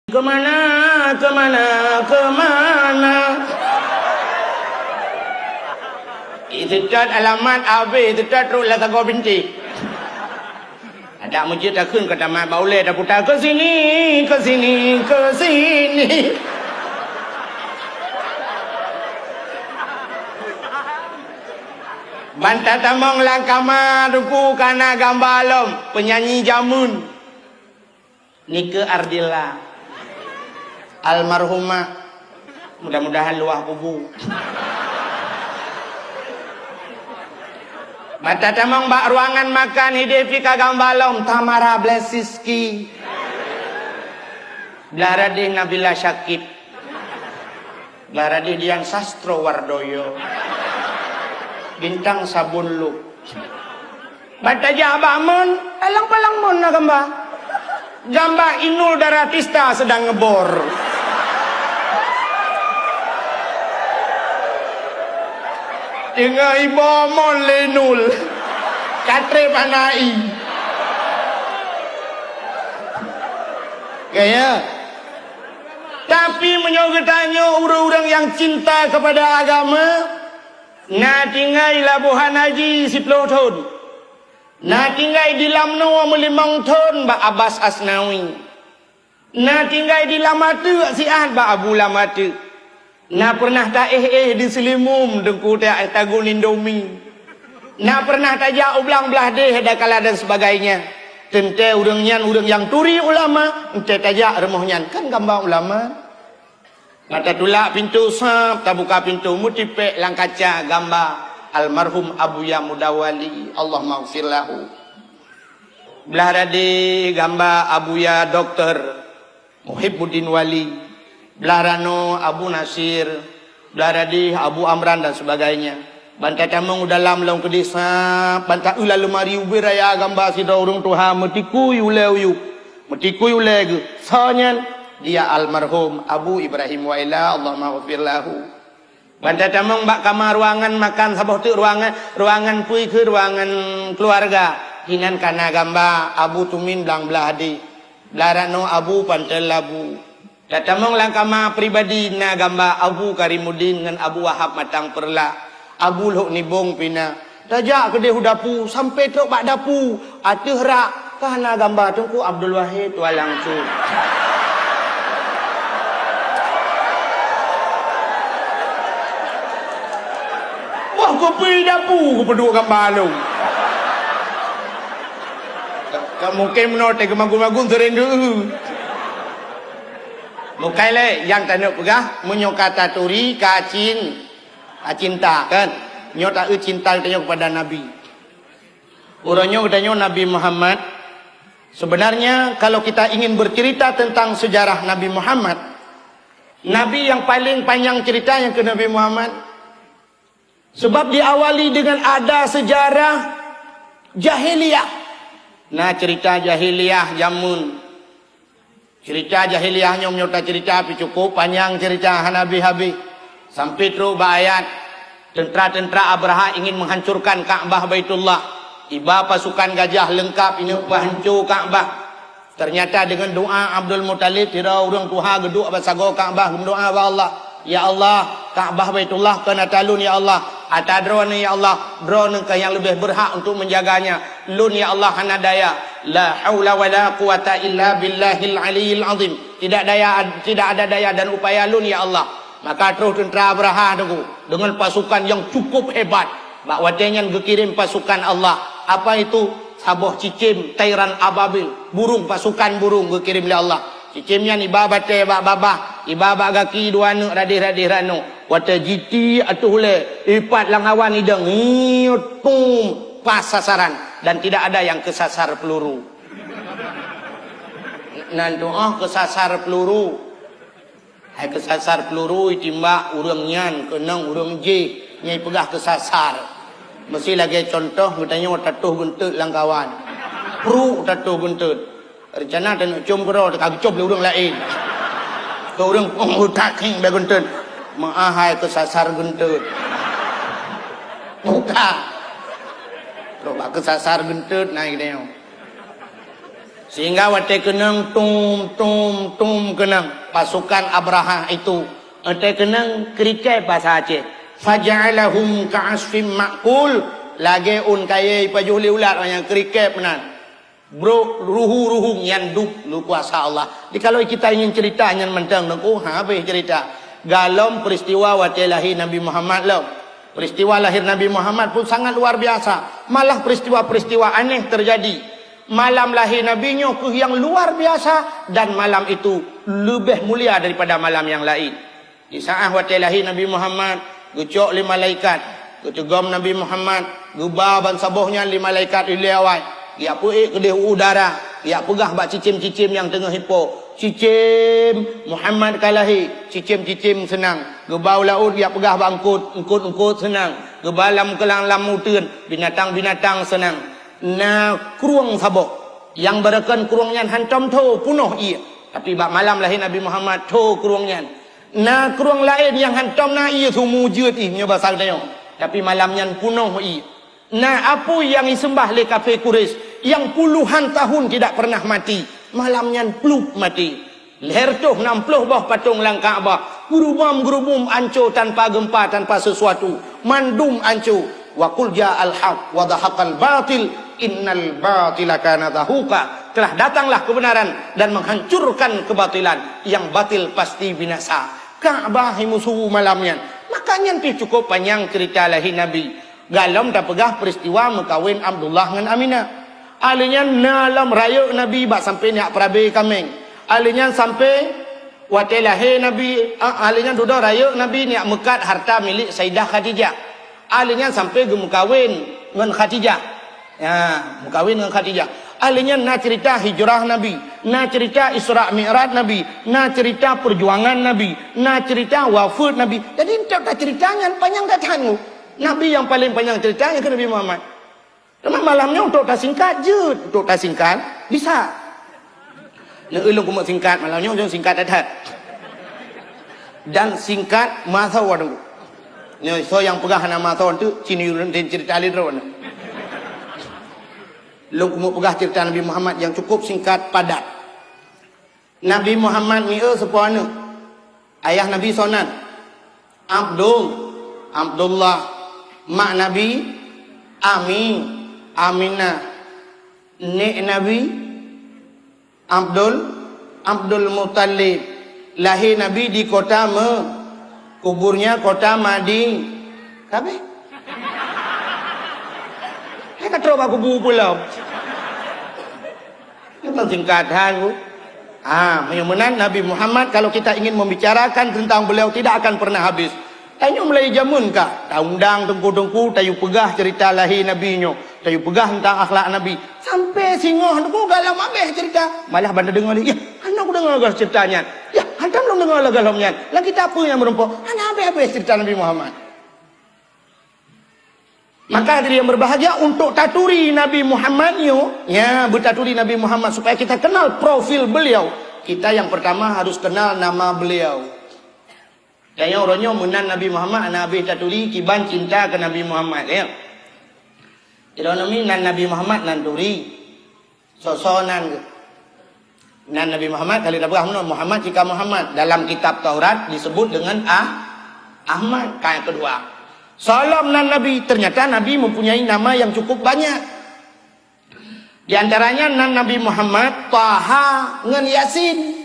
Kemana, kemana, kemana? Itu cat alamat AB, itu cat terus lah takut binti. Ada masjid dah kun kata mak bauleh dah putar ke sini, ke sini, ke sini. Bantah tamang langkama ruku kana gambalom penyanyi jamun. Nike Ardila almarhumah, mudah-mudahan luah kubur. Mata tamang bak ruangan makan hidefika gambalom Tamara Blesiski. Belaradih Nabila Syakib. Belaradih Dian Sastro Wardoyo. Bintang Sabun Lu. Bata jabah mon, alang-palang mon na gamba. Gamba Inul Daratista sedang ngebor. Tinggal ibu mon lenul. Katre panai. Kaya. Tapi menyogetanya orang-orang yang cinta kepada agama. Na tinggal labuhan haji 10 tahun. Na tinggal di Lamno 5 tahun Mbak Abbas Asnawi. Na tinggal di Lamatu si Ahad Mbak Abu Lamatu. Na pernah tak di Selimum dengku tak tagun Indomie. Na pernah tak jak ublang belah deh dakala dan sebagainya. Tente urang yang turi ulama, ente tajak remohnyan kan gambar ulama. Mata tulak pintu sap, tak buka pintu mutipek lang kaca gambar almarhum Abuya Mudawali, Allah maghfir lahu. Belah radi gambar Abuya Dr. Muhibbuddin Wali, belah rano Abu Nasir, belah radi Abu Amran dan sebagainya. Banta tamang dalam long ke desa, banta ula lemari ubiraya gambar sida urung tuha metiku yuleu metiku yulegu. Sanyan dia almarhum Abu Ibrahim Waila, Allah maghfir lahu. Banta tamang bak kamar ruangan makan sabah tu ruangan pui ke ruangan keluarga. Hinan kana gamba Abu Tumin belang belah hadi. Belarano Abu Pantel Labu. Tatamang lang kamar pribadi na gamba Abu Karimuddin dengan Abu Wahab Matang Perla. Abu Luk Nibong Pina. Tajak ke dia dapu sampai tok bak dapu. Atuh rak kana gamba tungku Abdul Wahid walang cu. Wah, kau pergi dapu, kau peduk gambar lu. Kau mungkin menotek kemagung-magung terendu. Mungkin le yang tanuk pegah menyokata turi kacin, cinta kan? Nyota cinta tanya kepada Nabi. Orangnya katanya Nabi Muhammad. Sebenarnya kalau kita ingin bercerita tentang sejarah Nabi Muhammad, Nabi yang paling panjang ceritanya ke Nabi Muhammad. Sebab diawali dengan ada sejarah jahiliyah. Nah cerita jahiliyah jamun. Cerita jahiliyahnya menyerta cerita api cukup panjang cerita Nabi habis. Sampai terus ayat. Tentera-tentera Abraha ingin menghancurkan Ka'bah Baitullah. Tiba pasukan gajah lengkap ini hancur Ka'bah. Ternyata dengan doa Abdul Muttalib tidak orang Tuhan geduk basago Ka'bah berdoa kepada Allah. Ya Allah, Ka'bah Baitullah kena talun ya Allah. Atadron ya Allah, drone ke yang lebih berhak untuk menjaganya. Lun ya Allah hanadaya. La haula wala quwata illa billahil aliyil azim. Tidak ada daya dan upaya lun ya Allah. Maka terus tentera Abraha tu dengan pasukan yang cukup hebat. Bak watenyan gekirim pasukan Allah. Apa itu? Sabuh cicim, tairan ababil, burung pasukan burung gekirim oleh Allah. Cicimnya ni babate bak babah, ibaba gaki dua anak radih rano. Wata jiti atuh le, ipat lang awan idang, tum pas sasaran dan tidak ada yang kesasar peluru. Nan doa kesasar peluru. Hai kesasar peluru itimbak urang nyan kenang urang je nyai pegah kesasar. Mesti lagi contoh katanya tatuh gentut lang kawan. Pru tatuh gentut. Rencana dan nak cium kero tak cium le urang lain. Ke urang tak king be gentut. Maahai kesasar gentut. Buka. Terus kesasar gentut naik dia. Sehingga wate kenang tum kenang pasukan Abraha itu. Wate kenang krikai bahasa Aceh. Faja'alahum ka'asfim ma'kul. Lagi un kaya pajuli ulat yang krikai penan. Bro ruhu yang dup lu kuasa Allah. Jadi kalau kita ingin cerita yang mentang nengku habis cerita. Galom peristiwa wate lahir Nabi Muhammad lo. Peristiwa lahir Nabi Muhammad pun sangat luar biasa. Malah peristiwa-peristiwa aneh terjadi. Malam lahir Nabi-Nya yang luar biasa dan malam itu lebih mulia daripada malam yang lain. Di saat waktu lahir Nabi Muhammad, gucok 5 malaikat, gucogom Nabi Muhammad, gubah ban sabuhnya 5 malaikat ilawai. Ya puik ke udara, ya pegah bak cicim-cicim yang tengah hipo. Cicim Muhammad kalahi, cicim-cicim senang. Gebau laut ya pegah bangkut, engkut senang. Gebalam kelang lamu tun, binatang-binatang senang. Na kruang sabok yang berakan kruangnya hancam to punuh ia. Tapi bak malam lahir Nabi Muhammad to kruangnya. Na kruang lain yang hancam na ia tu mujud nya basal tayo. Tapi malamnya punuh ia. Na apa yang disembah oleh kafir Quraisy yang puluhan tahun tidak pernah mati, malamnya pluk mati. Leher tu 60 bah patung lang Kaabah. Gerubam ancur tanpa gempa, tanpa sesuatu. Mandum ancur. Wa qul ja'al haq wa dhahaqal batil innal batila kana zahuqa. Telah datanglah kebenaran dan menghancurkan kebatilan. Yang batil pasti binasa. Kaabah musuh malamnya. Makanya pi cukup panjang cerita lahir Nabi. Galom tak pegah peristiwa mengkawin Abdullah dengan Aminah. Alinya nalam raya Nabi bak sampai nak perabai kameng. Alinya sampai waktu lahir Nabi, alinya duduk raya Nabi ni mekat harta milik Sayyidah Khadijah. Alinya sampai gemukawin dengan Khadijah. Ya, mukawin dengan Khadijah. Alinya nak cerita hijrah Nabi, nak cerita Isra Mi'raj Nabi, nak cerita perjuangan Nabi, nak cerita wafat Nabi. Jadi tak ceritanya panjang tak tahu. Nabi yang paling panjang ceritanya ke Nabi Muhammad. Cuma malamnya untuk tak singkat je, untuk tak singkat bisa. Nak ulung kumuk singkat malamnya untuk singkat adat. Dan singkat masa waduh. Ni so yang pegang nama tahun tu cini dan cerita alidron. Long kumuk pegah cerita Nabi Muhammad yang cukup singkat padat. Nabi Muhammad ni sepuana. Ayah Nabi Sonan. Abdullah. Mak Nabi Aminah. Nek Nabi Abdul Muttalib. Lahir Nabi di kota kuburnya kota Madinah. Kabe? Saya kata coba kubur pulau. Itu singkatan bu. Menyusunan Nabi Muhammad kalau kita ingin membicarakan tentang beliau tidak akan pernah habis. Tanya mulai jamun kah? Undang tengku-tengku, tayu pegah cerita lahir Nabi nyo, tayu pegah tentang akhlak Nabi. Sampai singoh tu gak lama habis cerita. Malah bandar dengar dia, ya, anak aku dengar lagi ceritanya. Ya, hantam belum dengar lagi galamnya. Lagi kita apa yang merumpuk? Anak habis cerita Nabi Muhammad. Maka diri yang berbahagia untuk taturi Nabi Muhammad nyo, ya, bertaturi Nabi Muhammad supaya kita kenal profil beliau. Kita yang pertama harus kenal nama beliau. Kaya orangnya menan Nabi Muhammad, Nabi taturi kiban cinta ke Nabi Muhammad ya. Jadi nan Nabi Muhammad nan turi sosonan ke. Nan Nabi Muhammad kali dah berah Muhammad jika Muhammad dalam kitab Taurat disebut dengan Ahmad. Kaya kedua. Salam nan Nabi, ternyata Nabi mempunyai nama yang cukup banyak. Di antaranya nan Nabi Muhammad Taha dengan Yasin.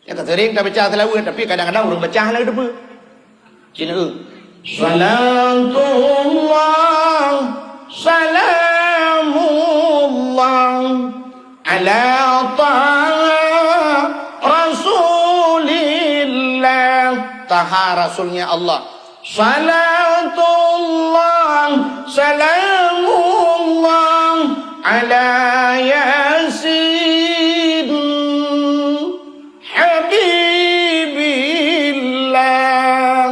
Ya tak sering tak baca selawat tapi kadang-kadang orang baca lagi depa. Cina salamullah ala taha rasulillah. Taha rasulnya Allah. Salatullah salamullah ala Yasin Habibillah.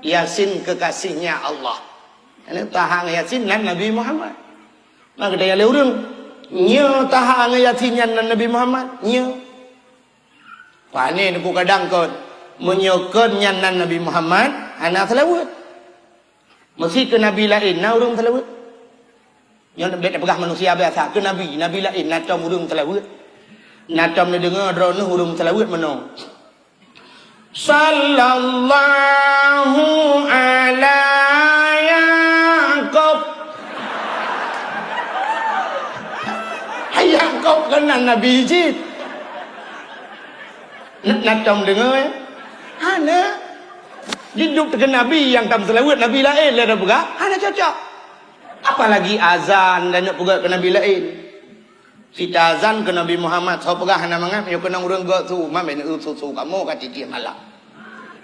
Yasin kekasihnya Allah. Ini tahang Yasin dan Nabi Muhammad. Maka dia leurung nya tahang Yasin dan Nabi Muhammad nya. Pani aku kadang kon menyokan nyan Nabi Muhammad anak selawat. Mesti ke Nabi lain na urung selawat. Yang boleh pegah manusia biasa ke Nabi. Nabi lain nacam hurung telawut. Nacam ni dengar drone hurung telawut mana. Sallallahu ala Yaqub. Yaqub kenal Nabi Jid. Nacam dengar ya. Hana. Hidup dengan Nabi yang tam selawat Nabi lain lah dah pegah. Hana cocok. Apalagi azan dan nak pegah ke Nabi lain. Sita azan ke Nabi Muhammad. Saya pegah hana mangap. Yo kenang urang gak tu. Mamai nak susu kamu kat cici malam.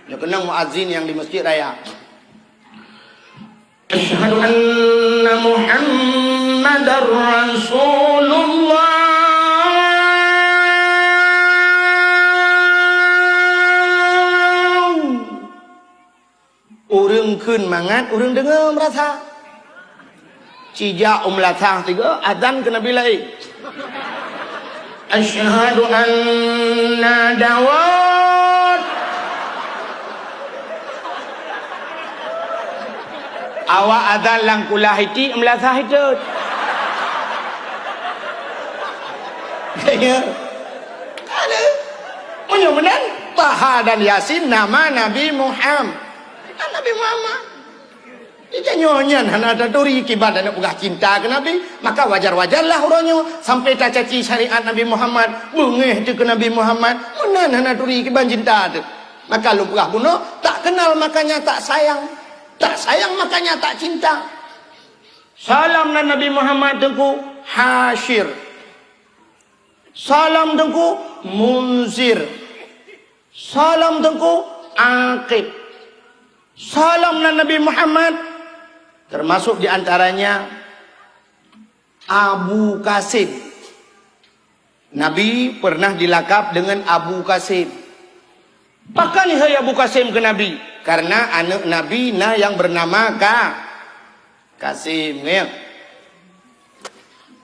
Yo kenang muazzin yang di masjid raya. Asyhadu anna Muhammadar Rasulullah. Urang kun mangat, urang dengar merasa. Cijak latah tiga, azan ke Nabi lain. Asyhadu anna Dawud. Awak azan lang kulah hiti, melasah hitut. Ya. Ada. Menyumenan Taha dan Yasin nama Nabi Muhammad. Nabi Muhammad. Dia nyonya anak turi kibat dan pegah cinta ke Nabi, maka wajar-wajarlah orangnya sampai tak caci syariat Nabi Muhammad, bengeh tu ke Nabi Muhammad, menan anak turi kibat cinta tu. Maka lu pegah bunuh, tak kenal makanya tak sayang. Tak sayang makanya tak cinta. Salam Nabi Muhammad tengku Hashir. Salam tengku Munzir. Salam tengku Aqib. Salam Nabi Muhammad termasuk di antaranya Abu Qasim. Nabi pernah dilakap dengan Abu Qasim. Pakai hai Abu Qasim ke Nabi karena anak Nabi yang bernama Qasim ya.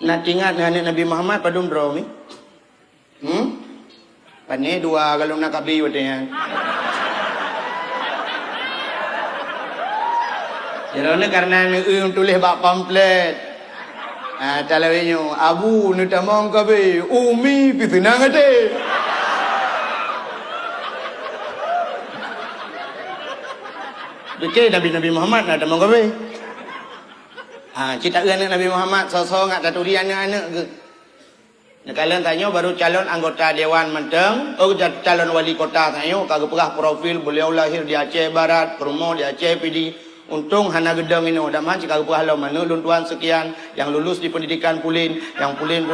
Nak ingat anak Nabi Muhammad padum draw ni. Pane dua kalau nak kabi wadanya. Jadi karena yang tulis bak pamflet. Talawinyo Abu ni tamang kabe, Umi pitinang ade. Betul Nabi Muhammad nak tamang kabe. Cerita anak Nabi Muhammad sosok ngak taturi anak-anak ke. Nak kalian tanya baru calon anggota Dewan Menteng, calon wali kota tanya kagak pegah profil beliau lahir di Aceh Barat, rumah di Aceh PD. Untung hana gedang ini udah mah jika buah halau mana luntuan sekian yang lulus di pendidikan pulin, yang pulin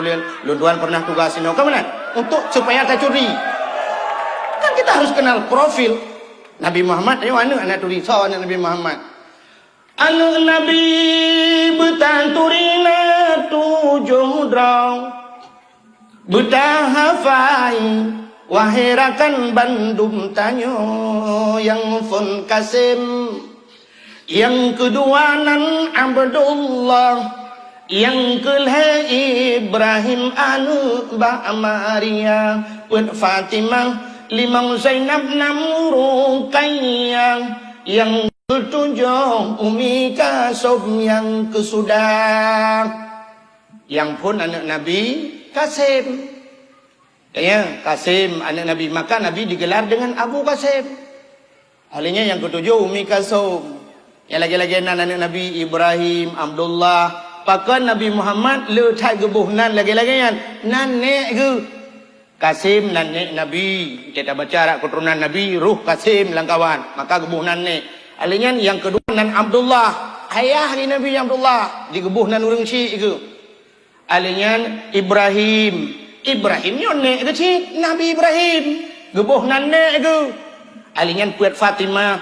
luntuan pernah tugas ini ke mana? Untuk supaya tak curi. Kan kita harus kenal profil Nabi Muhammad. Ayo anak turi so anak Nabi Muhammad. Anak Nabi betanturina tujuh draw. Betahafai wahirakan Bandung tanyo yang fun Qasim. Yang kedua nan Abdullah, yang kelima Ibrahim anu ba Maria, pun Fatimah, limang Zainab namu Ruqayyah, yang ketujuh Umi Qasim, yang kesudah, yang pun anak Nabi Qasim. Ya, Qasim anak Nabi, maka Nabi digelar dengan Abu Qasim. Halinya yang ketujuh Umi Qasim. Yang lagi-lagi anak Nabi Ibrahim, Abdullah, pakan Nabi Muhammad le thai gebuh nan lagi-lagi nan nek ke Qasim nan nek Nabi. Kita baca keturunan Nabi ruh Qasim langkawan, maka gebuh nan nek. Alinya yang kedua nan Abdullah, ayah di Nabi Abdullah digebuh nan urang syik ke. Alinya Ibrahim nyo nek kecil Nabi Ibrahim gebuh nan nek ke. Alinya puat Fatimah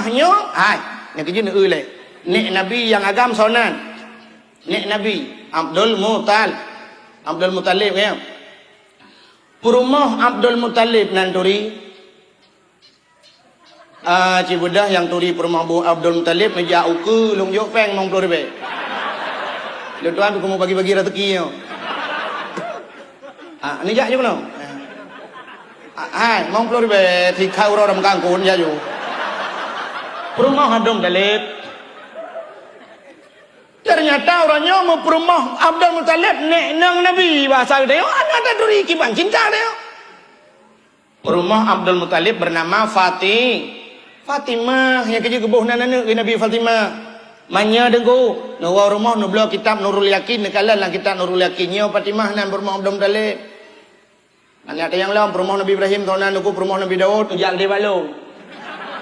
nyo hai yang kerja nak ulai. Nek Nabi yang agam sonan. Nek Nabi Abdul Muttalib ya. Perumah Abdul Muttalib nan turi. Cibudah yang turi perumah Abdul Muttalib meja uku long jok peng mong pelur be. Lu tuan aku mau bagi-bagi rezeki yo. Ni jak je belum? Hai, mong pelur be thi khau ro dam kang kun ya yo. Perumah Abdul Muttalib. Ternyata ternyata orangnya mau perumah Abdul Muttalib nek nang Nabi bahasa dia anak tak duri kiban cinta dia. Perumah Abdul Muttalib bernama Fatimah yang kerja kebuh anak Nabi Fatimah. Manya dengku nawa rumah nu bela kitab Nurul Yakin nekalan lah kitab Nurul Yakinnya Fatimah nan perumah Abdul Muttalib. Anak yang lain perumah Nabi Ibrahim tahun nan perumah Nabi Daud ujal dia balong.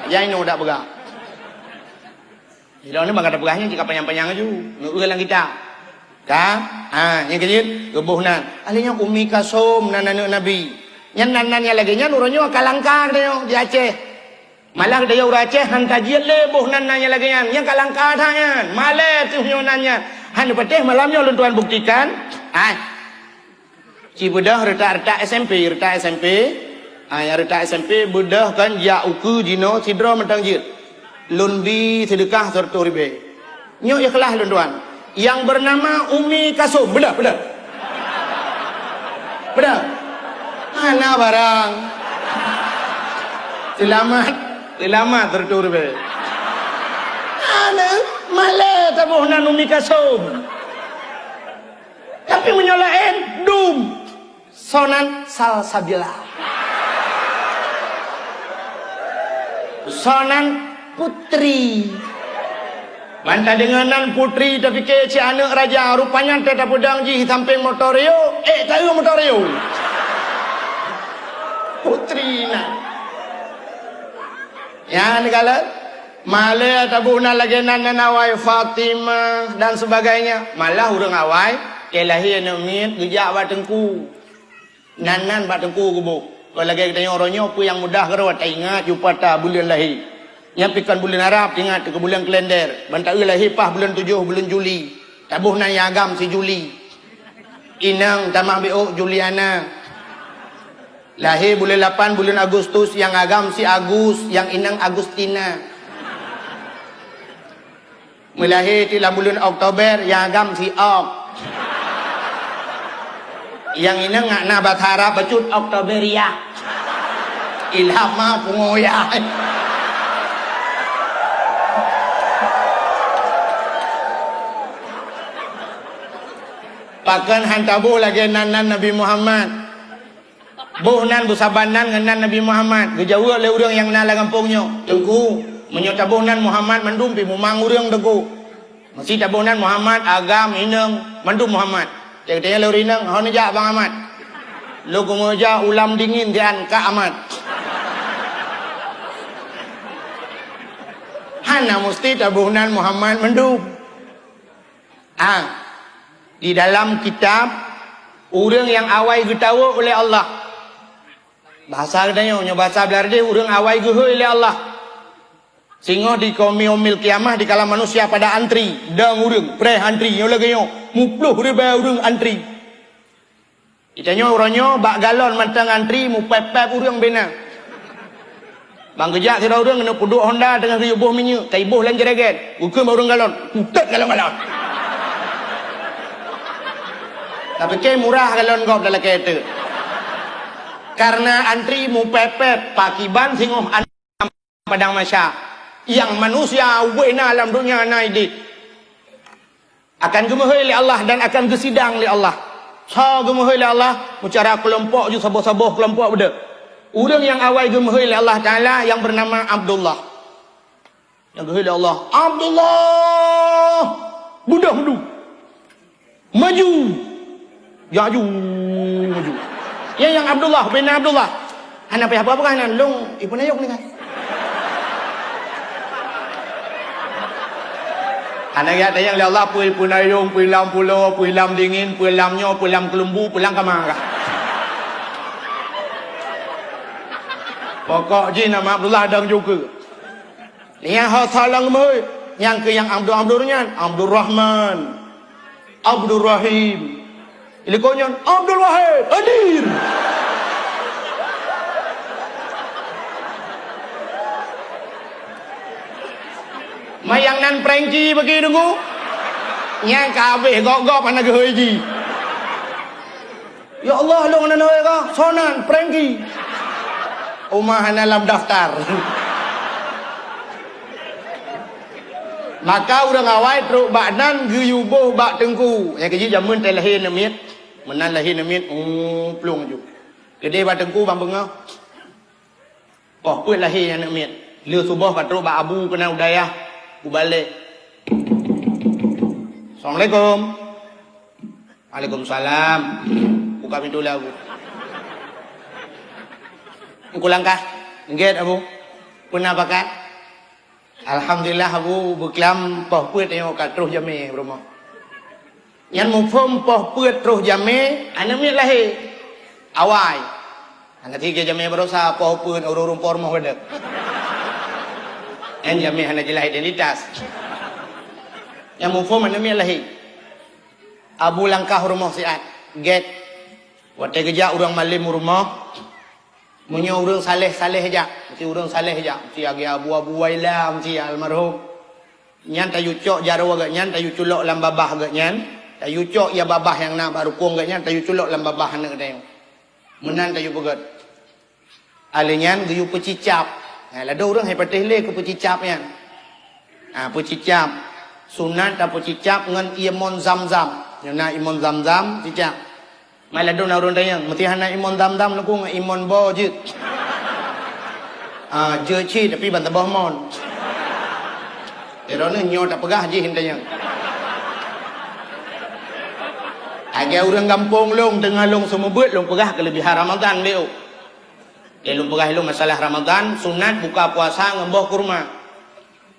Jangan nu dak begak. Jadi ni bangga pegahnya jika panjang-panjang aja. Nurul lang kita. Ka? Yang kecil kebuh nan. Alinya Umi Kasum nan anak Nabi. Yang nan-nannya lagi nya nurunnya kalangkar dia di Aceh. Malah dia urang Aceh han kajian le buh nan-nannya lagi nya. Yang kalangkar tanya. Malah tu nanya. Han patih malamnya ulun tuan buktikan. Ci bedah retak-retak SMP. Yang retak SMP bedah kan ya uku jino sidra mentang jir. Lundi sedekah serta ribe. Nyok ikhlas tuan. Yang bernama Umi Kasum. Bedah. Mana barang? Selamat serta ribe. Ana malah tabuhnan Umi Kasum. Tapi menyolain dum. Sonan salsabila. Sonan putri. Manta denganan putri tapi ke si anak raja rupanya tetap pedang ji samping motorio. Tahu motorio. Putri na. Ya negala malah tabuna lagi nanawai Fatimah dan sebagainya. Malah urang awai kelahi namit gejak batengku. Nanan batengku kubu. Kalau lagi kita orangnya apa yang mudah kerawat ingat jumpa ta bulan lahir. Nyapikan bulan Arab ingat ke bulan kalender. Bantai lahir pah bulan 7 bulan Juli. Tabuh nan agam si Juli. Inang tamah BO Juliana. Lahir bulan 8 bulan Agustus yang agam si Agus, yang inang Agustina. Melahir di bulan Oktober yang agam si Ok. Yang inang ngakna Batara bacut Oktoberia. Ilhama pungoya. Pakan hantabuh lagi nanan Nabi Muhammad. Buhnan busabanan ngenan Nabi Muhammad. Gejawa le urang yang nala kampungnya. Tengku menyotabuhnan Muhammad mandum pi mumang urang tengku. Masih tabuhnan Muhammad agam inang mandum Muhammad. Tengtenya le urinang hon ja Bang Ahmad. Lu kumoja ulam dingin dian Kak Ahmad. Hana mesti tabuhnan Muhammad mandum. Di dalam kitab urang yang awai getawa oleh Allah. Bahasa katanya bahasa Belarde urang awai gehe oleh Allah. Sehingga di yaumil kiamah di kala manusia pada antri dang urang pre antri yo lagi yo mupluh ribu urang antri. Itanya orangnya bak galon mantang antri mu pepep urang bena. Bang gejak sira urang kena puduk Honda dengan ribuh minyak, kaibuh lan jereget. Ukum urang galon, putet galon-galon. Tapi ke murah galon gop dalam kereta. Karena antri mu pepet pakiban singoh padang masya. Yang manusia wena alam dunia naidi akan gemuhai oleh Allah dan akan gesidang oleh Allah. Sa gemuhai oleh Allah bicara kelompok ju saboh-saboh kelompok beda. Urang yang awal gemuhai oleh Allah Taala yang bernama Abdullah. Yang gemuhai oleh Allah, Abdullah budak mudu. Maju. Jaju maju. Yang Abdullah bin Abdullah. Hana apa kan long ibu nayok ni kan. Anak ya tayang Allah pui punayung pui lam pulau pui lam dingin pui lamnyo pui lam kelembu pulang kamar. Pokok je nama Abdullah dang juga. Yang hal salang moi yang ke yang Abdulnya Abdul Rahman, Abdul Rahim. Ilikonya Abdul Wahid hadir. Mayang nan prengki bagi dengu. Yang kabeh gok-gok pana geheji. Ya Allah long nan hoy ka sonan prengki. Umah dalam daftar. Maka orang awal teruk bak nan guyubuh bak tengku. Yang kecil jamun teh lahir namit. Menan lahir namit plung ju. Gede bak tengku bang bengah. Oh put lahir yang namit. Lu subuh bak teruk bak abu kena udayah. Ku balik. Assalamualaikum. Waalaikumsalam. Buka pintu lah Abu. Engkau langkah. Nggak Abu. Pernah pakat? Alhamdulillah Abu berkelam poh puet yang kat terus jame rumah. Yang mufum poh puet terus jame, anak mi lahir. Awai. Anak tiga jame berosa poh puet urung rumah wadah. Yang jame anak jelah identitas. Yang mufum anak mi lahir. Abu langkah rumah siat. Get. Waktu kerja orang malim rumah. Punya orang saleh-saleh aja. Mesti orang saleh aja. Mesti agi abu-abu wailah. Mesti almarhum. Nyan tayu cok jaro agak nyan. Tayu culok lam babah agak nyan. Tayu cok ya babah yang nak baru kong agak nyan. Tayu culok lam babah anak tayu. Menan tayu pegat. Alinyan gayu pecicap. Ada orang yang patih le ke pecicap yan. Pecicap. Sunat tak pecicap dengan imon zam-zam. Yang nak imon zam-zam cicap. Malah dong orang tayang, mesti hana imon dam-dam laku ngah imon bo je. Je ci tapi bantu boh mon. Erona nyo tak pegah je hintayang. Agak orang kampung long tengah long semua buat long pegah kelebihan Ramadan leo. Long pegah long masalah Ramadan sunat buka puasa ngemboh kurma.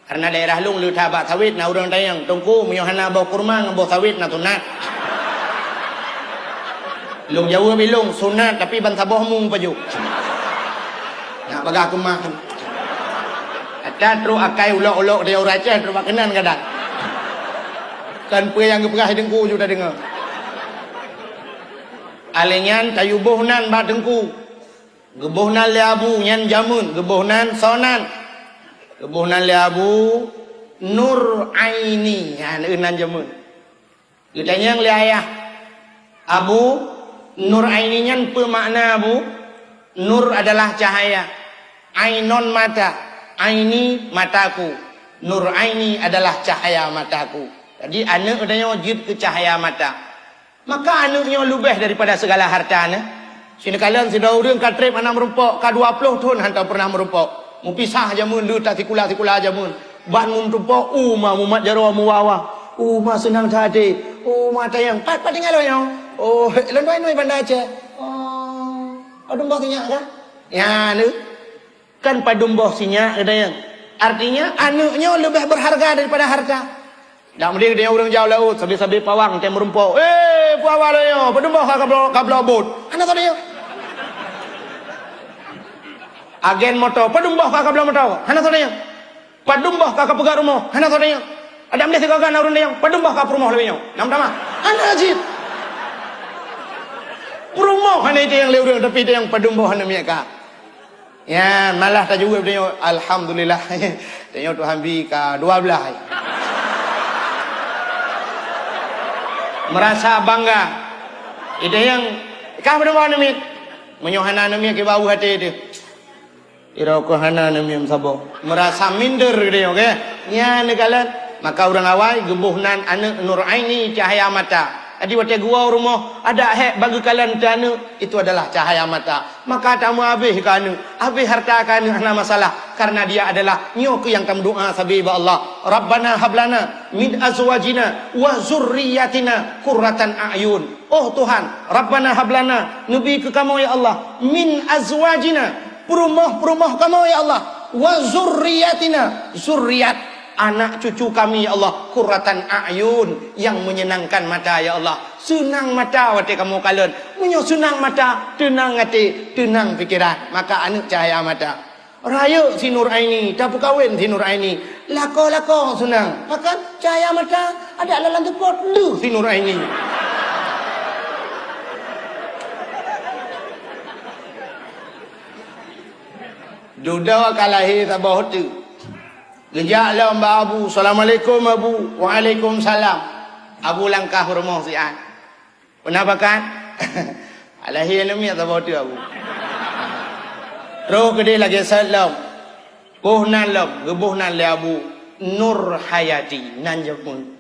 Karena daerah long lu tabat sawit na orang tayang tungku menyohana boh kurma ngemboh sawit na sunat. Long Jawa bilong sunat tapi bantah bohmung paju. Nak bagah kemah. Ada terus akai ulok-ulok dia orang Aceh terus kenan kadang. Kan pe yang kepegah dengku sudah dengar. Alenyan tayu bohnan ba dengku. Gebohnan le abu nyan jamun, gebohnan sonan. Gebohnan le abu nur aini nyan eunan jamun. Ditanya le ayah. Abu nur aininya apa makna Abu? Nur adalah cahaya. Ainon mata. Aini mataku. Nur aini adalah cahaya mataku. Jadi anak adanya wajib ke cahaya mata. Maka anaknya lebih daripada segala harta. Sini kalian sudah orang katrip anak merumpok. Ka 20 tahun hantar pernah merumpok. Mupisah jamun lu tak tikula-tikula jamun. Ban merumpok. Mumat jarwa muwawa. Senang tadi. Mata yang pat tinggal yang. Londoi pandai aja. Padumboh sinyak kan? Ya, lu. Kan padumboh sinyak ada yang. Artinya anaknya lebih berharga daripada harta. Dak mesti dia orang jauh laut, sabi-sabi pawang tem merumpok. Puawa lo yo, padumboh kablo bot. Ana tadi yo. Agen motor, padumboh kablo motor. Ana tadi yo. Padumboh ka pegat rumah. Ana tadi yo. Ada mesti kagak naurun dia. Padumboh ka rumah lebih yo. Nam-nama. Ana ajib. Rumah hanya itu yang lewat tapi itu yang padumboh hanya mereka. Ya malah tak juga dia alhamdulillah. Dia Tuhan bi ka 12. Merasa bangga. Itu yang kah padumboh hanya mereka. Menyohana hanya ke bau hati itu. Iroko hana hanya sabo. Merasa minder dia okey. Ya negalan maka orang awal gebuhnan anak nur aini cahaya mata. Adi waktu gua rumah ada hek bagi kalian dana itu adalah cahaya mata. Maka tamu habis kanu, habis harta kanu ana masalah karena dia adalah nyok yang kamu doa sabi Allah. Rabbana hablana min azwajina wa zurriyyatina qurratan a'yun. Oh Tuhan, Rabbana hablana nabi ke kamu ya Allah min azwajina perumah kamu ya Allah wa zurriyyatina zurriyat anak cucu kami ya Allah qurratan a'yun yang menyenangkan mata ya Allah. Senang mata waktu kamu kalian. Menyo senang mata, tenang hati, tenang fikiran. Maka anak cahaya mata. Raya si Nur Aini, tak kawin si Nur Aini. Lako senang. Maka cahaya mata ada dalam tempat lu si Nur Aini. Duda kalahi tabah tu. Gejak lah Mbak Abu. Assalamualaikum Abu. Waalaikumsalam. Abu langkah rumah si'an. Kenapa kan? Alahi alami atau bau tu Abu. Terus ke dia lagi salam. Buhnan lam. Gebuhnan le Abu. Nur Hayati. Nan jepun.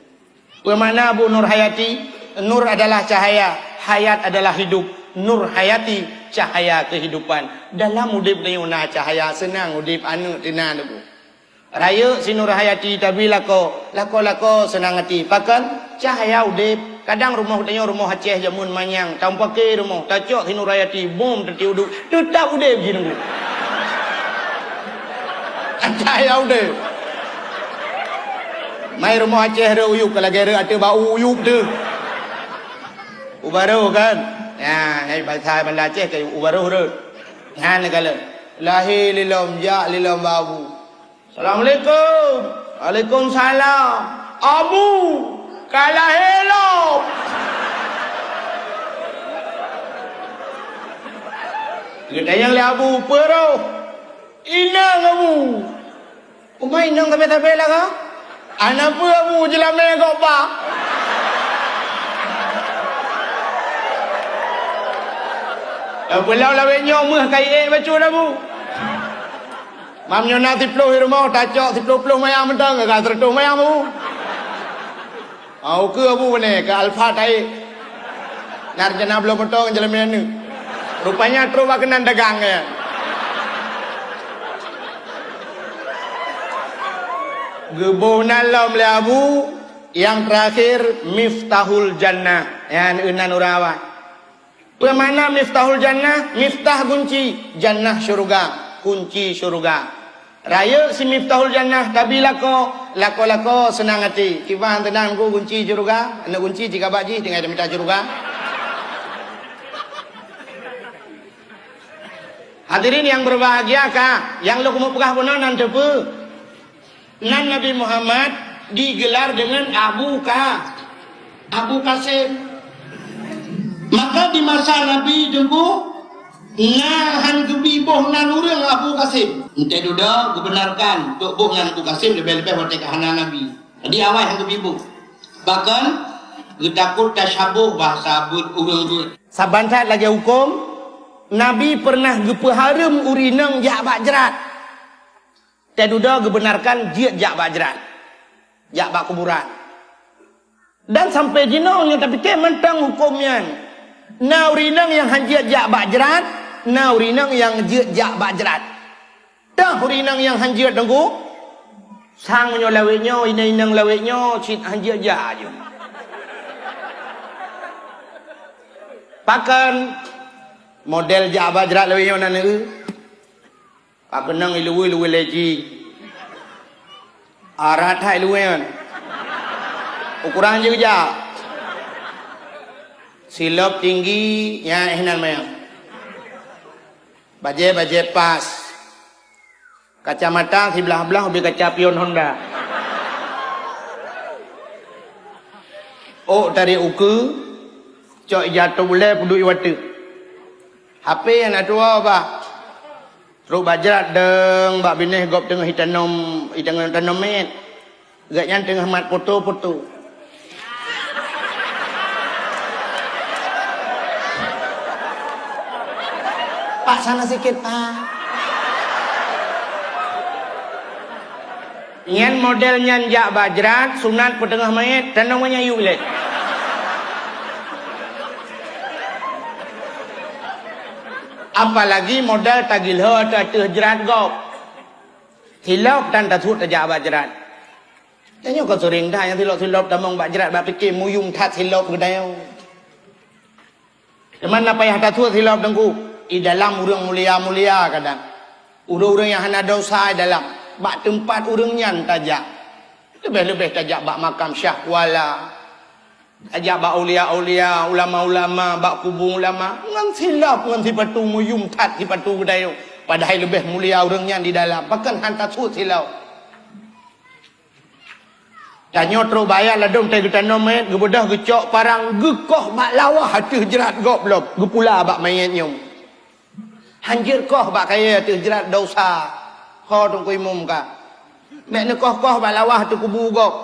Bermakna Bu Nur Hayati? Nur adalah cahaya, hayat adalah hidup. Nur Hayati, cahaya kehidupan. Dalam udip ni una cahaya senang udip anu tina tu. Raya si Nur Hayati tapi lako senang hati. Pakan cahaya udip. Kadang rumah tanya rumah Aceh jamun manyang, tang pakai rumah, tacok si Nur Hayati, bom terti uduk. Tetap udip je nunggu. Cahaya udip. Mai rumah Aceh ada uyuk, kalau kira ada bau uyuk tu. Ubaru kan? Ya, hai bahasa Aceh ke ubaru tu. Ha ni kala. Lahir lilom ja lilom babu. Assalamualaikum. Waalaikumsalam. Abu kalah hello. Kita yang le abu pero. Inang abu. Umai inang tapi lah ka? Anak apa abu jelamai kau pak? Pulau lawenya meh kai bacun abu. Mam nyona 10 rumah tacok 10 mayam mentang ka 100 mayam abu. Au ke abu ni ke alfa tai. Narjana belum potong jelamai ni. Rupanya terus kenan dagang ya. Gebunan lam abu yang terakhir Miftahul Jannah yang unan urawa. Pemana Miftahul Jannah? Miftah kunci Jannah syurga, kunci syurga. Raya si Miftahul Jannah tapi lako senang hati. Kifah tenang ku kunci syurga, anak kunci jika baji tinggal minta syurga. Hadirin yang berbahagia kah? Yang lu mau pegah punan nanti pe. Nan Nabi Muhammad digelar dengan Abu Qasim. Maka di masa Nabi dulu ngahan kebiboh nan urang Abu Qasim. Ente duda kebenarkan tok boh nan Abu Qasim lebih-lebih hotek kahana Nabi. Di awal hang kebiboh. Bahkan getakut tasyabuh bahasa urang. Saban saat lagi hukum Nabi pernah gepeharum urinang jak bajrat. Teduda gebenarkan dia jak bajrat. Jak bak kuburan. Dan sampai jinaunya tapi ke mentang hukumnya. Na urinang yang hanjiat jak bajrat, na urinang yang jiat jak bajrat. Dah urinang yang hanjiat dengku. Sang menyo lawetnya, inang lawetnya, cit hanjiat jak aja. Pakan model jak bajrat lawetnya nana. Pak kenang iluwi leji. Arat hai luwe kan. Ukuran je kejap. Silap tinggi ya ihnan mayang. Baje pas. Kacamata sebelah-belah lebih kaca pion Honda. Oh dari uku cok jatuh boleh puduk iwatu. HP yang nak tua apa? Terus bajrat deng bak binih gop tengah hitanum met. Gaknya tengah mat foto-foto. Pak sana sikit pak. Nyan model nyan jak bajrat sunat petengah mayat tanam menyayu bilik. Apalagi modal tagilho atau jerat gop. Hilap dan tatut tajak bajrat. Tanya kau sering dah yang hilap tamang bajrat bak fikir muyung tat hilap gedayau. Teman apa yang tatut hilap dengku? I dalam urang mulia-mulia kadang. Urang-urang yang hana dosa dalam bak tempat urang nyan tajak. Lebih-lebih tajak bak makam syahwala. Ajak bak aulia-aulia, ulama-ulama, bak kubur ulama. Ngan silap, ngan sipatu muyum tat sipatu gedayau. Padahal lebih mulia orangnya di dalam. Bahkan hantar sud silap. Tanya terus bayar ladung teh kita nomet, gebedah gecok parang gekoh bak lawah hati jerat gop belum. Gepula bak mayat nyum. Hanjir koh bak kaya hati jerat dosa. Kau tunggu imum ka. Nek nekoh-koh bak lawah hati kubu gop.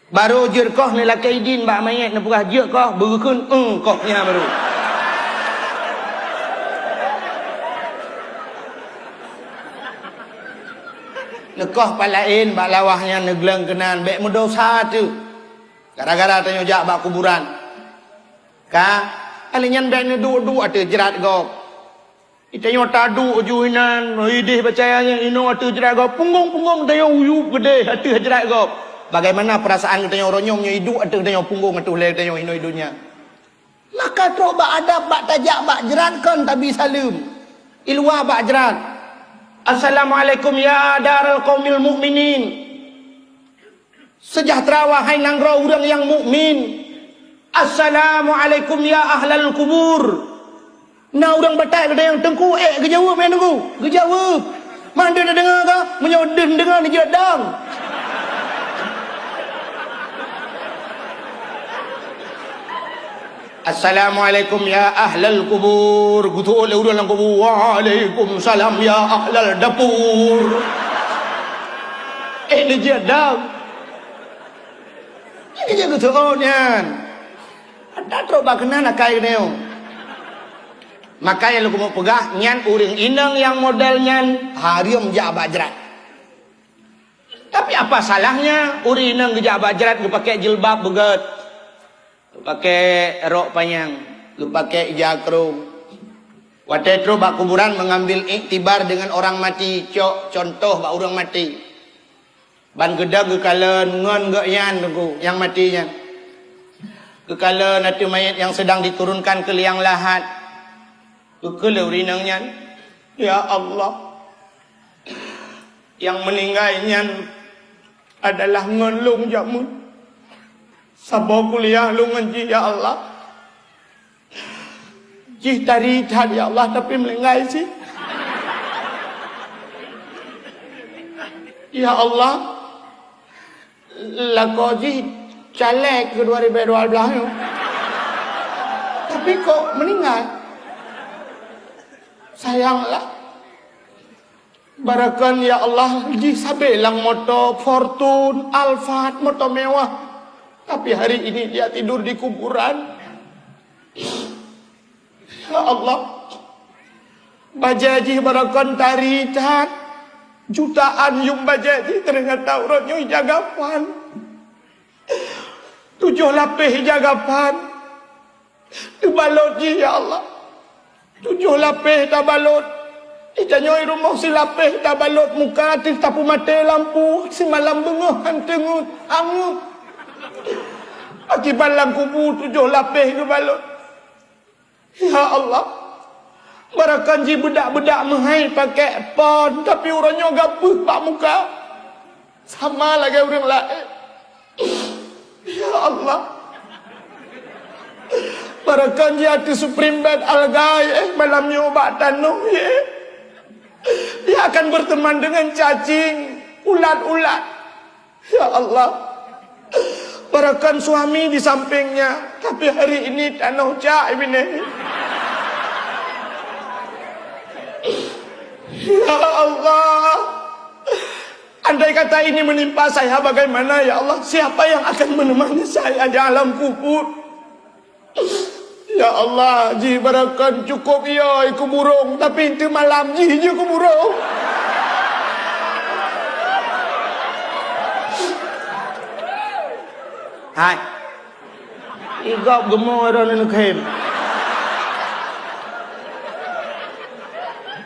Baru jerkoh ni lakai din bak mayat ni purah jerkoh berkun kohnya baru. Lekah palain bak lawahnya negleng kenan bek mendosa tu. Gara-gara tanya jak bak kuburan. Ka alinyan bek ne du ada jerat gop. Itanya tadu ujuinan idih percayanya ino ada jerat gop punggung tanya uyu gede ada jerat gop. Bagaimana perasaan kita oronyongnya hidup ada tanya punggung atuh le tanya ino hidunya. Maka trok bak adab bak tajak bak jerat kan tabi salim. Ilwa bak jerat. Assalamualaikum ya daral qaumil mukminin. Sejahtera wahai nanggro orang yang mukmin. Assalamualaikum ya ahlal kubur. Nah orang batai ada yang tengku kejawab yang tengku. Kejawab. Mana dia dengar ke? Menyodin dengar ni jadang. Assalamualaikum ya ahlal kubur. Gutu oleh udah lang kubur. Waalaikumsalam ya ahlal dapur. Ni jadang. Ini je gutu onyan. Ada teruk bakna nak kai neo. Maka yang lu mau pegah nyan uring inang yang model nyan harium jak bajrat. Tapi apa salahnya uring inang jak bajrat lu pakai jilbab beget. Lu pakai rok panjang, lu pakai jakrung. Waktu itu bak kuburan mengambil iktibar dengan orang mati, contoh bak orang mati. Ban gedag kekalen ngon gak yan tunggu yang matinya. Kekala nanti mayat yang sedang diturunkan ke liang lahat. Kekala urinangnya. Ya Allah. Yang meninggalnya adalah ngelung jamun. Sabar kuliah lu ngaji ya Allah. Jih tari ya Allah tapi melenggai sih. Ya Allah. Lakoji caleg ke 2012 tu. Tapi kok meninggal. Sayanglah. Barakan ya Allah ji sabelang motor Fortune, Alphard, motor mewah. Tapi hari ini dia tidur di kuburan. Ya Allah. Bajaji barakan taricat. Jutaan yung bajaji ternyata urutnya jagapan. 7 lapis jagapan. Dibalot ji ya Allah. 7 lapis tak balot. Itanya rumah si lapis tak balot muka atis tapu mati lampu. Si malam bengahan tengut angut. Akibat lang kubu 7 lapis ke balot. Ya Allah. Barakan ji budak-budak menghai pakai pon. Tapi orangnya gapuh pak muka. Sama lagi orang lain. Ya Allah. Barakan ji hati Supreme Bed Algai. Malamnya obat tanung. Dia akan berteman dengan cacing. Ulat-ulat. Ya Allah. Barakan suami di sampingnya. Tapi hari ini tanah cak ini. Ya Allah. Andai kata ini menimpa saya bagaimana ya Allah? Siapa yang akan menemani saya di alam kubur? Ya Allah, ji barakan cukup ya iku burung, tapi itu malam ji je ku burung. Hai. Igop gemor orang kem.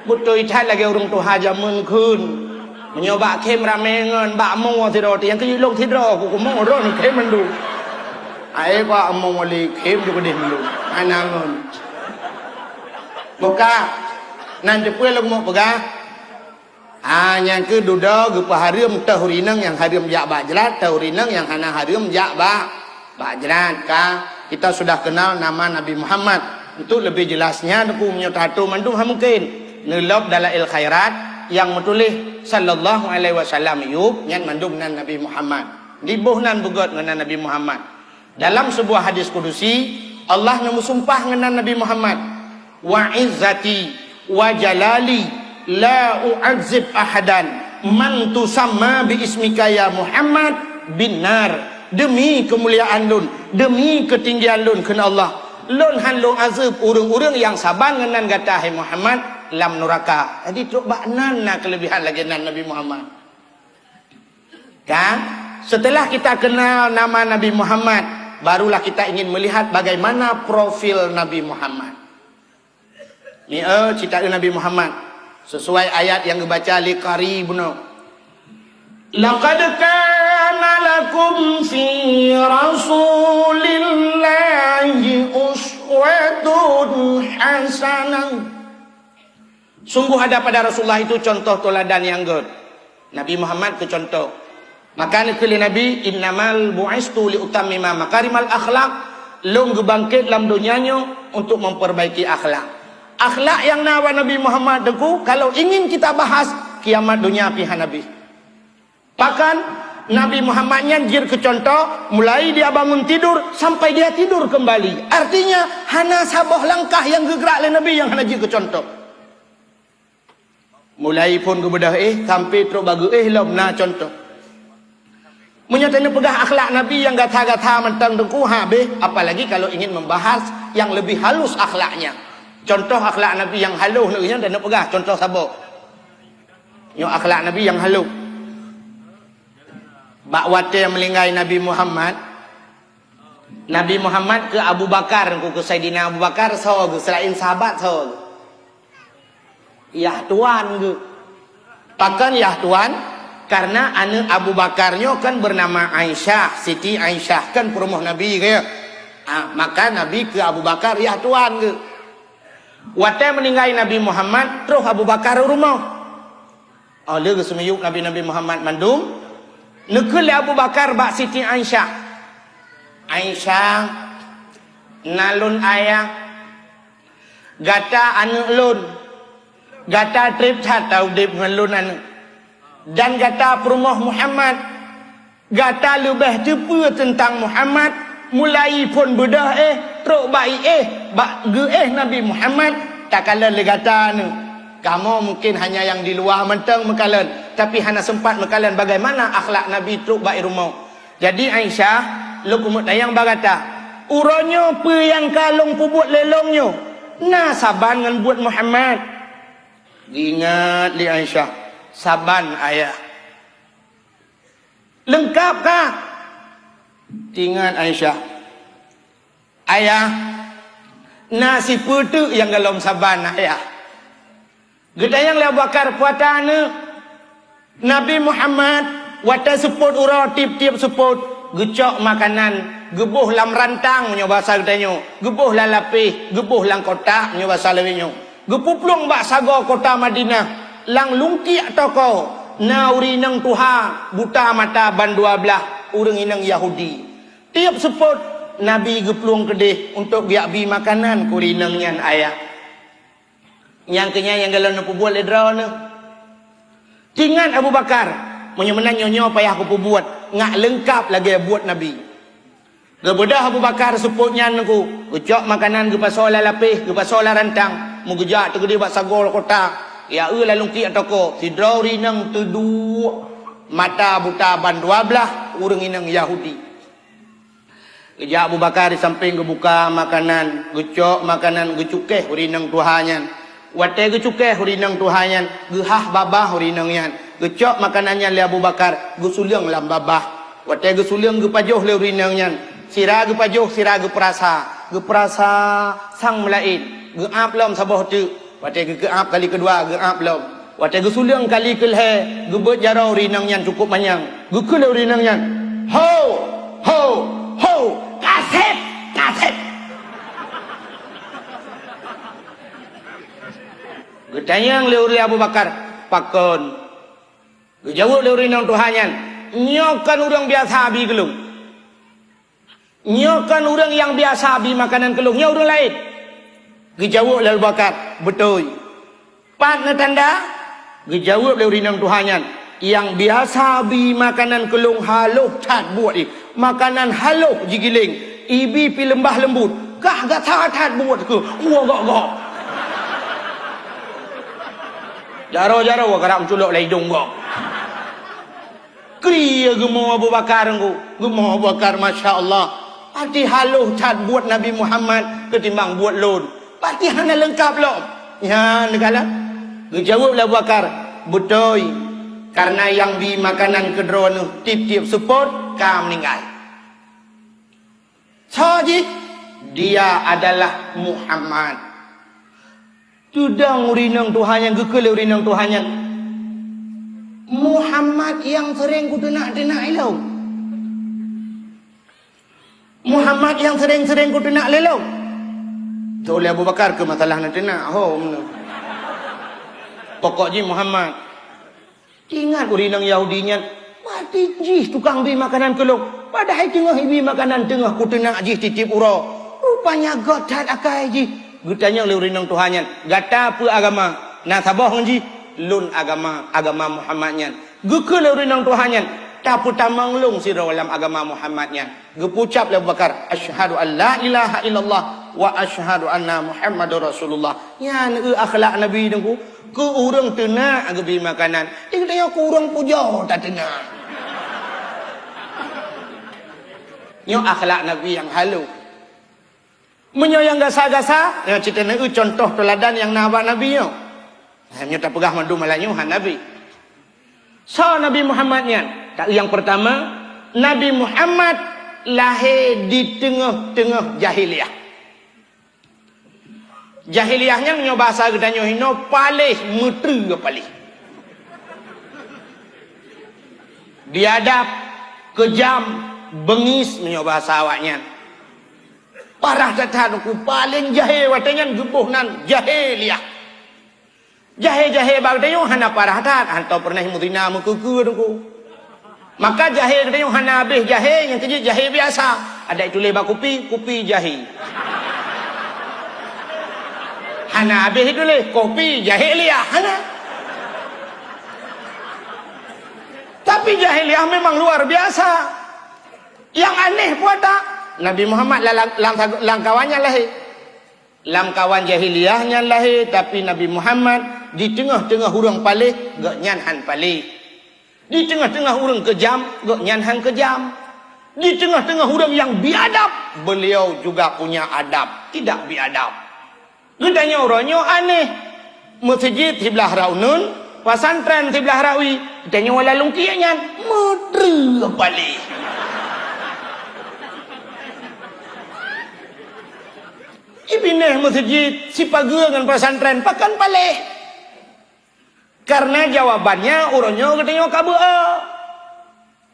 Butuh icat lagi orang tu haja menkun. Menyoba kem ramengan, bak mau tidur. Yang kiri long tidur, aku mau orang kem mendu. Ai ko mau wali kem juga deh mendu. Anangun. Buka. Nanti pun lu mau pegang. Yang kedua gupa harim tahurinang yang harim jak bajrat, tahurinang yang hana harim jak bajrat. Kita sudah kenal nama Nabi Muhammad. Untuk lebih jelasnya aku menyatakan mandum mungkin. Ngelop dalail khairat yang menulis sallallahu alaihi wasallam yub yang mandum nan Nabi Muhammad. Dibuhnan bugot dengan Nabi Muhammad. Dalam sebuah hadis kudusi Allah memusumpah dengan Nabi Muhammad. Wa izzati wa jalali la u'adzib ahadan man tusamma bi ismika ya Muhammad binar. Demi kemuliaan lun, demi ketinggian lun kena Allah. Lun han lun azab urang-urang yang saban dengan kata hai Muhammad lam nuraka. Jadi tu baknan kelebihan lagi nan Nabi Muhammad. Kan? Setelah kita kenal nama Nabi Muhammad, barulah kita ingin melihat bagaimana profil Nabi Muhammad. Ni cerita Nabi Muhammad sesuai ayat yang dibaca li qaribuna. Laqad kana lakum fi rasulillahi uswatun hasanah. Sungguh ada pada Rasulullah itu contoh teladan yang good. Nabi Muhammad itu contoh. Maka kali Nabi innamal bu'istu li utammima makarimal akhlak, long gebangkit dalam dunianya untuk memperbaiki akhlak. Akhlak yang nawa Nabi Muhammad deku kalau ingin kita bahas kiamat dunia pihak Nabi. Bahkan Nabi Muhammad nyanjir ke contoh mulai dia bangun tidur sampai dia tidur kembali. Artinya hana sabah langkah yang gegerak oleh Nabi yang hana jir ke contoh. Mulai pun kebedah sampai terus bagi lom na contoh. Menyatakan pegah akhlak Nabi yang gata-gata mentang dengku habis, apalagi kalau ingin membahas yang lebih halus akhlaknya. Contoh akhlak Nabi yang halus lagi dan nak pegah contoh sabuk. Yo akhlak Nabi yang halus. Bakwate yang melinggai Nabi Muhammad. Nabi Muhammad ke Abu Bakar, ke Sayyidina Abu Bakar so selain sahabat so. Ya tuan ke. Pakan ya tuan. Karena anak Abu Bakarnya kan bernama Aisyah, Siti Aisyah kan perumah Nabi ke. Maka Nabi ke Abu Bakar, ya tuan ke. Waktu meninggal Nabi Muhammad, terus Abu Bakar rumah. Dia ke semiyuk Nabi Muhammad mandum. Nekul Abu Bakar bak Siti Aisyah. Aisyah, nalun ayah. Gata anak lun. Gata trip tatau dip ngelun anak. Dan kata perumah Muhammad, kata lebih tepu tentang Muhammad, mulai pun bedah teruk baik bak ge Nabi Muhammad, tak kala le kata ni. Kamu mungkin hanya yang di luar mentang mekalan, tapi hanya sempat mekalan bagaimana akhlak Nabi teruk baik rumah. Jadi Aisyah, lu kumut dayang bagata, uronyo pe yang kalung pubut lelongnya, na saban ngan buat Muhammad. Ingat li Aisyah. Saban ayah lengkapkah? Ingat Aisyah, ayah nasi putu yang dalam saban ayah gedayang le bakar puatan Nabi Muhammad wata seput ura tip-tip seput gecok makanan gebuh lam rantang nyo bahasa gedanya gebuh la lapih gebuh lang kotak nyo bahasa lewinyo gepuplung bak sago kota Madinah lang lungki toko na uri nang tuha buta mata ban 12 urang inang Yahudi tiap seput Nabi geplung kedih untuk biak bi makanan kurinang nyan ayah yang kenya yang galau nak buat ledra ne tingan Abu Bakar menyemenan nyonya payah aku buat ngak lengkap lagi buat Nabi gebedah Abu Bakar seput nyan aku gecok makanan ge pasal lapih ge pasal rantang mu gejak tu gede bak sagol kota. Ya lalu ki atoko si drauri nang tedu mata buta ban 12 urang inang Yahudi. Keja Abu Bakar di samping kebuka makanan, gecok makanan gecukeh urinang tuhanyan. Wate gecukeh urinang tuhanyan, gehah babah urinang yan. Gecok makanannya le Abu Bakar, gusuleung lam babah. Wate gusuleung gepajoh le urinang yan. Sira gepajoh sira geprasa sang melain. Geap lam sabah tu. Waktu geap kali kedua, geap belum. Waktu gesuliang kali kelhe, gebet jarau rinang yang cukup banyak. Gekul rinang yang. Ho, ho, ho, kasep, kasep. Getanyang leuri Abu Bakar, pakon. Gejawuk leuri nang Tuhanyan. Nyokan orang biasa abi gelung. Nyokan orang yang biasa abi makanan kelung. Nyo orang lain. Gejawab lalu Bakar betul. Pat na tanda gejawab lalu rinang Tuhanyan yang biasa bi makanan kelung haluh tat buat ni makanan haluh jigiling ibi pi lembah lembut kah gak tat buat ke gak jaro wa karam culok lai dong gak kriya gemo Abu Bakar gemo Abu Bakar masya-Allah hati haluh tat buat Nabi Muhammad ketimbang buat lon. Pati hanya lengkap loh. Ya, negara. Gejawab lah Bakar. Betul. Karena yang di makanan kedua nu tip-tip support ka meninggal. Saji dia adalah Muhammad. Tudang urinang Tuhan yang gekele urinang Tuhan yang Muhammad yang sering kutenak-tenak ilau. Muhammad yang sering-sering kutenak lelau. Tu oleh Abu Bakar ke masalah nak tenak. Pokoknya Muhammad. Ingat urinang Yahudinya. Mati jih tukang beli makanan kelok. Padahal tengah ibi makanan tengah kutenak jih titip ura. Rupanya godat akai jih. Gutanya oleh urinang Tuhannya. Gata apa agama? Nah sabah ji. Lun agama Muhammadnya. Gekele urinang Tuhannya. Tapi tamang long sira dalam agama Muhammadnya. Gepucap le Abu Bakar, asyhadu an la ilaha illallah wa asyhadu anna Muhammadar Rasulullah. Yan akhlak Nabi dengku, ke urang tenak gebi makanan. Dia kata ku urang puja tak tenak. Nyo akhlak Nabi yang halu. Menyo yang gasa-gasa, ya cerita ni contoh teladan yang nabak Nabi nyo. Hanya tak pegah mandu malanya Nabi. So Nabi Muhammadnya. Yang pertama, Nabi Muhammad lahir di tengah-tengah jahiliyah. Jahiliyahnya menyo bahasa gedanyo hino palih metru palih. Biadab, kejam, bengis menyo bahasa awaknya. Parah tatanuku paling jahil watanya gebuhnan jahiliyah. Jahil-jahil bagdayo hana parah tat, hanto pernah mudina mukuku duku. Maka jahil kita yang hana habis jahil, yang kejut jahil biasa. Ada itu lebar kopi jahil. Hana habis itu le, kopi jahiliyah, hana. Tapi jahiliyah memang luar biasa. Yang aneh pun tak. Nabi Muhammad langkawannya lahir. Langkawan jahiliyahnya lahir, tapi Nabi Muhammad di tengah-tengah hurang palih, gak nyanhan palih. Di tengah-tengah orang kejam, gak nyanhan kejam. Di tengah-tengah orang yang biadab, beliau juga punya adab, tidak biadab. Gedanya orangnya aneh. Masjid sebelah Raunun, pesantren sebelah Rawi, gedanya wala lungkianya, mudra balik. Ibineh masjid si pagi dengan pesantren pakan balik. Karena jawabannya urangnya katanya kabua.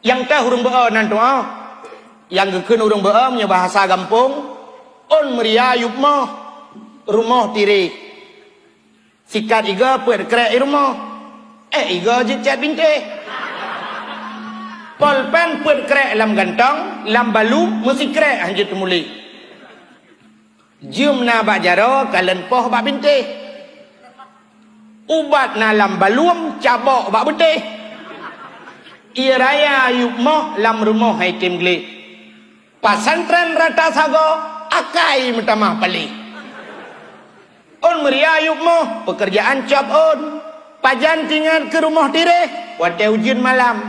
Yang teh urang baa nanto yang gekeun urang baa nya bahasa gampung on meria yupmah rumah tiri. Sikat iga puet krek rumah. Iga jecet binte. Polpen puet krek lam gantong, lam balu mesti krek anjut muli. Jum na bajaro kalen poh bak binte. Ubat na lam baluam cabok bak betih. Ia raya yukmoh lam rumah hai tim geli. Pasantren rata sago akai metamah pali. On meria yukmoh pekerjaan cap on. Pajan tinggal ke rumah tire. Wate ujian malam.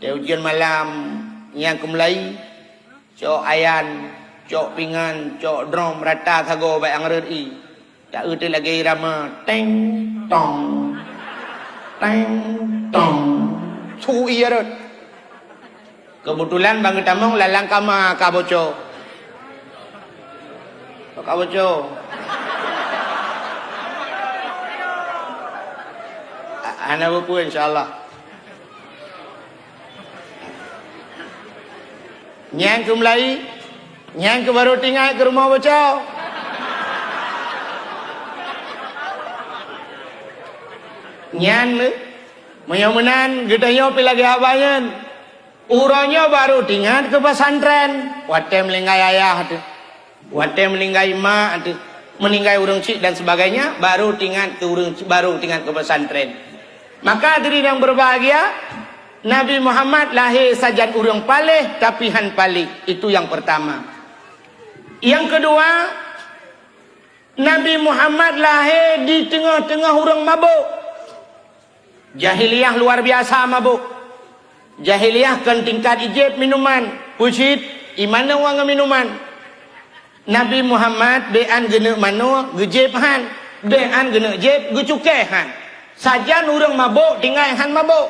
Te ujian malam yang kemulai. Cok ayan, cok pingan, cok drum rata sago baik angreri. Tak ada lagi irama teng tong sui arut. Kebetulan bang tamong lalang kama kaboco. Ana bupu insyaallah. Nyang kumlai, nyang ke baru tinggal ke rumah bocah. Nyan menyamenan gedanya pilagi abayan. Uranya baru tinggal ke pesantren. Wate melinggai ayah tu. Wate melinggai mak tu. Meninggai urang cik dan sebagainya, baru tinggal ke pesantren. Maka diri yang berbahagia, Nabi Muhammad lahir sajan urang palih tapi han palih. Itu yang pertama. Yang kedua, Nabi Muhammad lahir di tengah-tengah urang mabuk. Jahiliyah luar biasa mabuk. Jahiliyah kan tingkat ijib minuman. Pusit, imana wang minuman. Nabi Muhammad bean gena mano gejib han. Bean gena jib gecukai han. Saja orang mabuk tinggal han mabuk.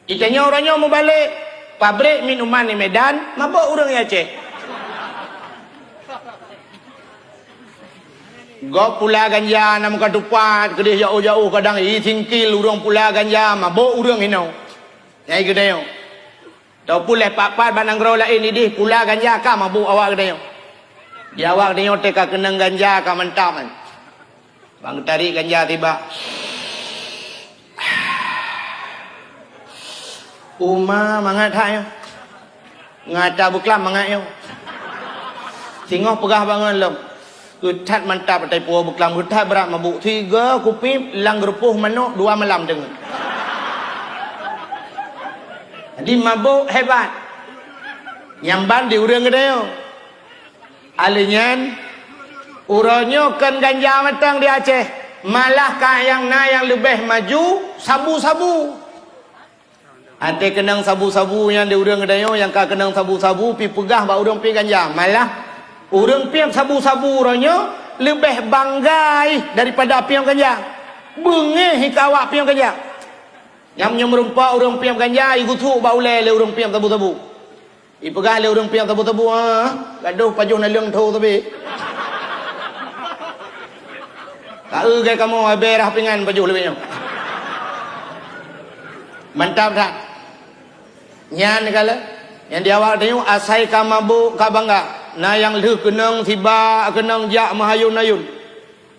Itanya orangnya mau balik pabrik minuman di Medan, mabuk orang ya Aceh. Gak pula ganja nam katupat kedih jauh-jauh kadang tingkil urang pula ganja mabuk urang hinau. Nyai gedeo. Tau pula papat banang grau lain ini pula ganja ka mabuk awak gedeo. Di awak gedeo teka kenang ganja ka mantap kan. Bang tarik ganja tiba. Uma mangat hayo. Ngata buklam mangat yo. Singoh pegah bangun lom. Kutat mantap atai puah buklam kutat berat mabuk 3 kupip lang gerupuh manuk 2 malam dengan. Jadi mabuk hebat. Nyamban di urang gedeo. Alinyan uronyo kan ganja matang di Aceh. Malah ka yang lebih maju sabu-sabu. Ate kenang sabu-sabu yang di urang gedeo yang ka kenang sabu-sabu pi pegah ba urang pi ganja. Malah urang piam sabu-sabu uronyo lebih banggai daripada piam ganja. Bengih hikawak piam ganja. Yang merumpak urang piam ganja igu tu ba ule le urang piam sabu-sabu. Ipegah le urang piam sabu-sabu gaduh pajuh na leung tho tabe. Tak ge kamu berah pingan pajuh lebihnya. Mantap tak? Nyan kala yang di awak tengok asai ka mabuk ka bangga. Na yang leh kenang tiba kenang jak mahayun-ayun.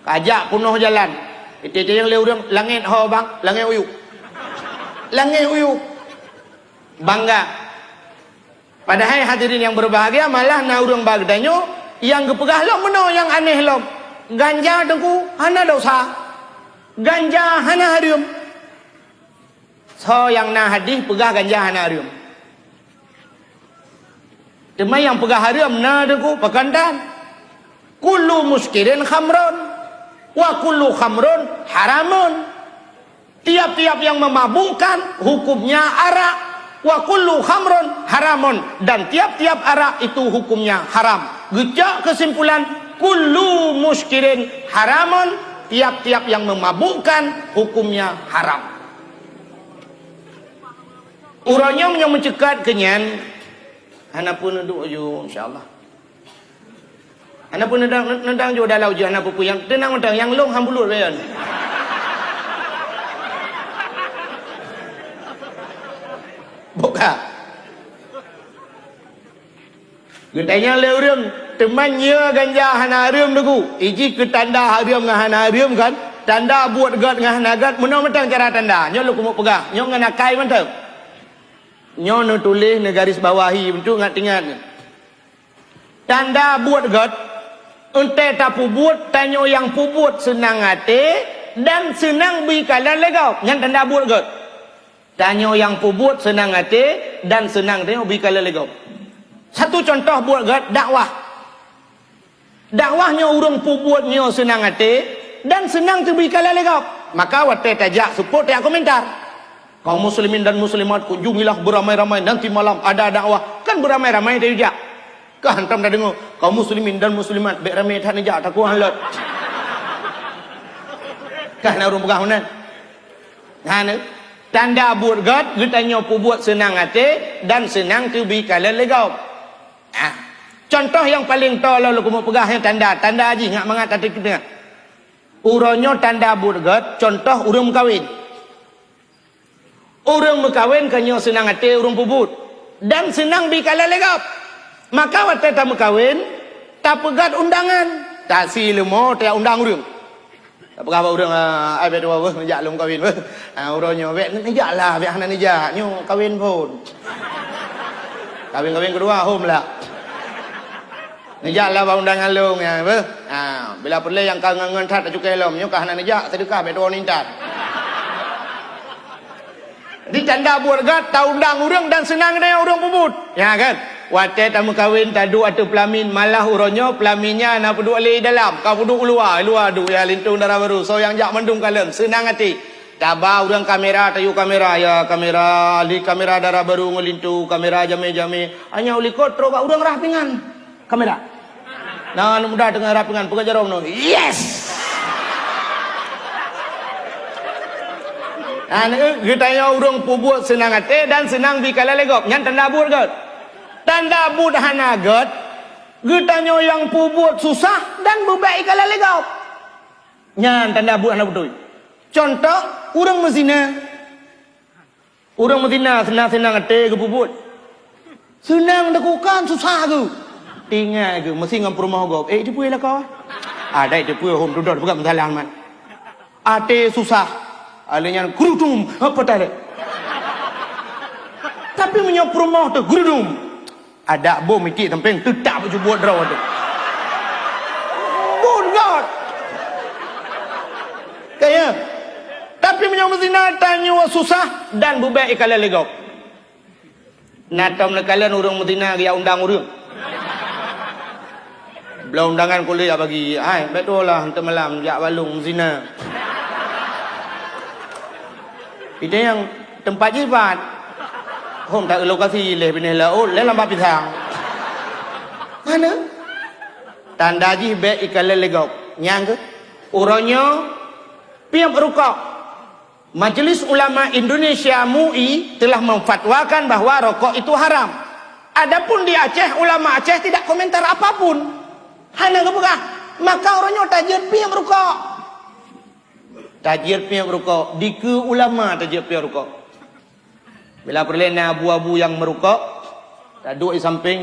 Kajak punuh jalan. Itu yang leh urang langit ho bang, langit uyuk. Langit uyuk. Bangga. Padahal hadirin yang berbahagia malah na urang bagdanyo yang gepegah lom meno yang aneh lom. Ganja dengku hana dosa. Ganja hana harum. So yang na hadis pegah ganja hana harum. Cuma yang pegah haram na dengku pakandan. Kullu muskirin khamron wa kullu khamron haramun. Tiap-tiap yang memabukkan hukumnya arak. Wa kullu khamron haramun. Dan tiap-tiap arak itu hukumnya haram. Gejak kesimpulan kullu muskirin haramun. Tiap-tiap yang memabukkan hukumnya haram. Uranyong yang mencekat kenyan. Anak pun duduk je insyaAllah. Anak pun nendang je dalau je anak pun yang tenang mentang yang long hambulut bayan. Buka. Getanya le urang teman nya ganja hana haram deku. Iji ke tanda haram ngah hana haram kan. Tanda buat gat ngah hana gat meno mentang cara tanda. Nyo lu kumuk pegah. Nyo ngana kai mentang. Nyo nu tulis ne garis bawahi bentuk ngat-ingat. Tanda buat gat ente tak pubut tanyo yang pubut senang hati dan senang bikalan legau. Yang tanda buat gat. Tanyo yang pubut senang hati dan senang tanyo bikalan legau. Satu contoh buat gat dakwah. Dakwahnya urang pubutnya senang hati dan senang tu bikalan legau. Maka wate tajak support ya komentar. Kaum muslimin dan muslimat kunjungilah beramai-ramai nanti malam ada dakwah. Kan beramai-ramai dia juga. Kah hantam dah dengar kaum muslimin dan muslimat beramai tak nejak tak kuah halat. Kah nak urung pegang mana? Nah, tanda buat gat getanya buat senang hati dan senang tu bikalan legau. Contoh yang paling tol lalu kumu pegah yang tanda haji ngak mangat tadi kita. Uronyo tanda buat gat contoh urang kawin. Orang berkahwin kanyo senang hati orang pubut dan senang bikalan legap. Maka waktu tak berkahwin tak pegat undangan. Tak silemo tak undang urang. Tak pegah urang ai bet wa ngejak lom kawin. Uronyo bet ngejaklah bet hana nejak nyo kawin pun. Kawin kedua home lah. Nejaklah ba undangan long ya. Bila perlu yang kangen tat cukai lom nyo kah hana nejak sedekah bet nintat. Di tanda buat gat tak undang urang dan senang dia urang pubut. Ya kan? Waktu tamu kahwin tadu atau pelamin malah uronyo pelaminnya nak duduk le dalam, kau duduk luar duk ya lintung darah baru. So yang jak mendung kalem senang hati. Tabah urang kamera tayu kamera ya kamera ali kamera darah baru ngelintu kamera jame-jame. Hanya uli kotro ba urang rapingan kamera. Nah mudah dengan rapingan pegajarom no. Yes. Getanya urang pubuat senang hati dan senang bikala legop. Nyan tanda buat got. Tanda buat hana got. Getanya yang pubuat susah dan bebaik kala legop. Nyan tanda buat hana betul. Contoh, urang mezina. Urang mezina senang-senang hati ke pubuat. Senang lakukan susah ke. Tinggal ke mesti ngam rumah gop. Dia puai lah kau. Ada dia puai home duduk bukan masalah man. Ate susah. Alanya gerudum apa tadi? Tapi menyop rumah tu gerudum. Ada bom mikir tempeng tetap baju buat draw tu. Good God. Kaya. Tapi menyop zina tanya susah dan bubai kala legok. Natam kalian urang Medina dia undang urang. Belum undangan kuliah bagi. Hai, betul lah hantar malam jak balung zina. Itu yang tempat jibat. Hom tak lokasi leh bini laut, leh lambat pisang. Mana? Tanda jibet ikan lelegok. Nyang ke? Orangnya piam rokok. Majelis Ulama Indonesia MUI telah memfatwakan bahawa rokok itu haram. Adapun di Aceh, ulama Aceh tidak komentar apapun. Hanya kebukah? Maka orangnya tajir piam rokok. Tajir piam rokok. Di ke ulama tajir piam rokok. Bila perlena abu-abu yang merokok, tak duduk di samping.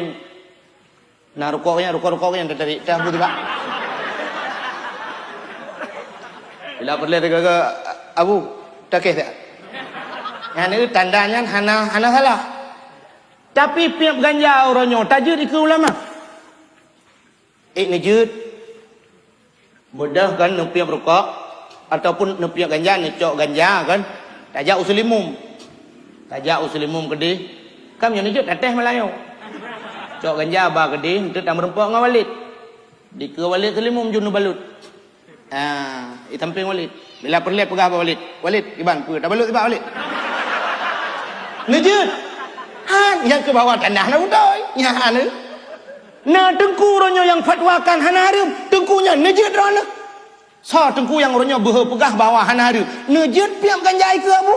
Nah rokoknya yang tertarik. Dah abu tiba. Bila perlena ke abu, tak kisah. Yang ini tandanya hana salah. Tapi piam ganja orangnya tajir di ke ulama. Nejut. Mudah kan piam rokok. Ataupun nepiak ganja, necok ganja kan. Tajak usulimum. Tajak usulimum kedih. Kam yang nejut atas Melayu. Cok ganja abah kedih. Itu tak merempak dengan walid. Di ke walid selimum junu balut. Itamping walid. Bila perlihat pegah abah walid. Walid, iban, tak balut tiba walid. Nejut. Yang ke bawah tanah nak udah. Yang hana. Nah tengku ronyo yang fatwakan hana harum. Tengkunya nejut rana. So tengku yang orangnya berpegah bawah hana harum. Nejut piam ganjai ke abu?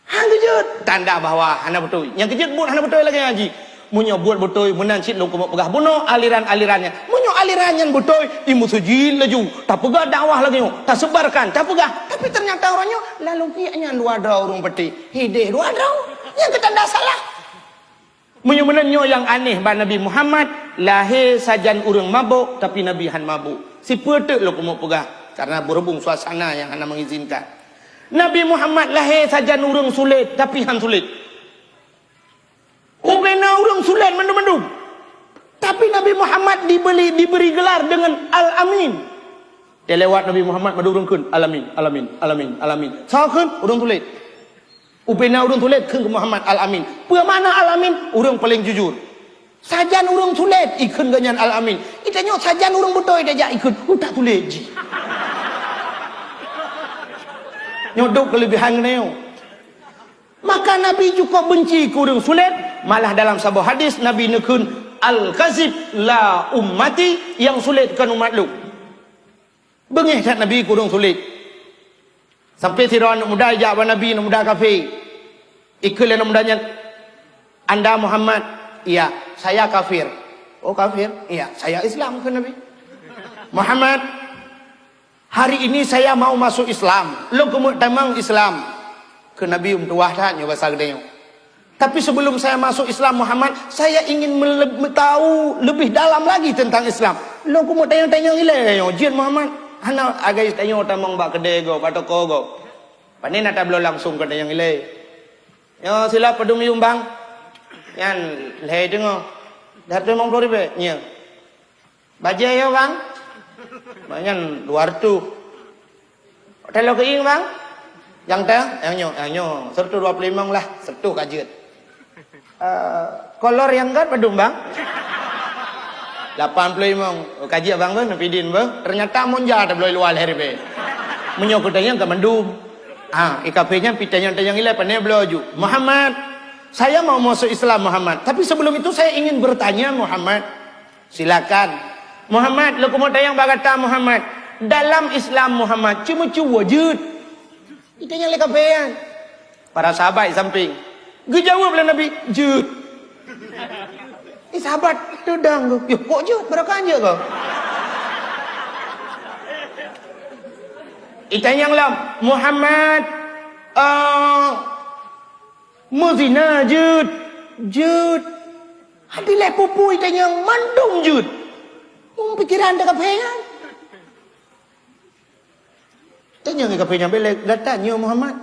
Kejut. Tanda bahawa hana betul. Yang kejut buat hana betul lagi ngaji. Munyo buat betul menancit lo kemuk pegah bunuh aliran-alirannya. Munyo aliran yang betul imu sejil laju. Tak pegah dakwah lagi yo. Tak sebarkan, tak pegah. Tapi ternyata orangnya lalu piaknya dua draw urung peti. Hideh dua draw. Yang ketanda salah. Munyo menenyo yang aneh bah Nabi Muhammad lahir sajan urang mabuk tapi Nabi han mabuk. Si petek lo kemuk pegah karena berhubung suasana yang hana mengizinkan. Nabi Muhammad lahir saja urang sulit tapi han sulit. Ubena urang sulit mendung-mendung. Tapi Nabi Muhammad diberi gelar dengan Al-Amin. Dia lewat Nabi Muhammad madurungkeun Al-Amin, Al-Amin, Al-Amin, Al-Amin. Sakeun urang sulit. Ubena urang sulit keun ke Muhammad Al-Amin. Peu mana Al-Amin? Urang paling jujur. Sajan urang sulit ikeun ganyan Al-Amin. Itanya sajan urang betul dia ikeun. Tak tulis ji. Nyodok kelebihan neo. Maka Nabi juga benci ke urang sulit. Malah dalam sebuah hadis Nabi nekun al-kazib la ummati, yang sulit kan umat lu. Bengih kat Nabi ke urang sulit. Sampai sirah anak muda jawab Nabi, anak muda kafir. Ikul anak mudanya, anda Muhammad? Iya, saya kafir. Oh kafir? Iya, saya Islam ke Nabi. Muhammad, hari ini saya mau masuk Islam. Lo kemuk tamang Islam. Ke Nabi tuah tanya bahasa gedenya. Tapi sebelum saya masuk Islam Muhammad, saya ingin tahu lebih dalam lagi tentang Islam. Lo kemuk tanya-tanya gila. Jian Muhammad, hana agak tanya tamang bak kedai go, batoko go. Panen nata belum langsung ke tanya gila. Yo sila pedum yumbang. Yan leh dengo. Dah tu mong ribu. Nya. Baja yo bang. Banyak 200. Telo keing bang. Yang teh, yang nyo, sertu 25 lah, sertu kajet. Kolor yang kan pedum bang. 85 kajet bang bang, napidin bang. Ternyata monja tak boleh luar hari be. Menyokotanya ke mendum. IKP-nya pitanya yang ilai pandai beloju. Muhammad, saya mau masuk Islam Muhammad. Tapi sebelum itu saya ingin bertanya Muhammad. Silakan. Muhammad, lu mau tayang bagata Muhammad. Dalam Islam Muhammad, cuma wujud. Kita yang leka pean. Para sahabat samping. Gue jawab lah Nabi, jut. Sahabat tudang tu. Yo, kok jut? Berakanya kau? Kita yang lam, Muhammad, muzina jut. Jut. Hadi lepupu kita yang mandung jut. Pikiran dah kepengan. Tanya ke kepengan belak datanya Muhammad.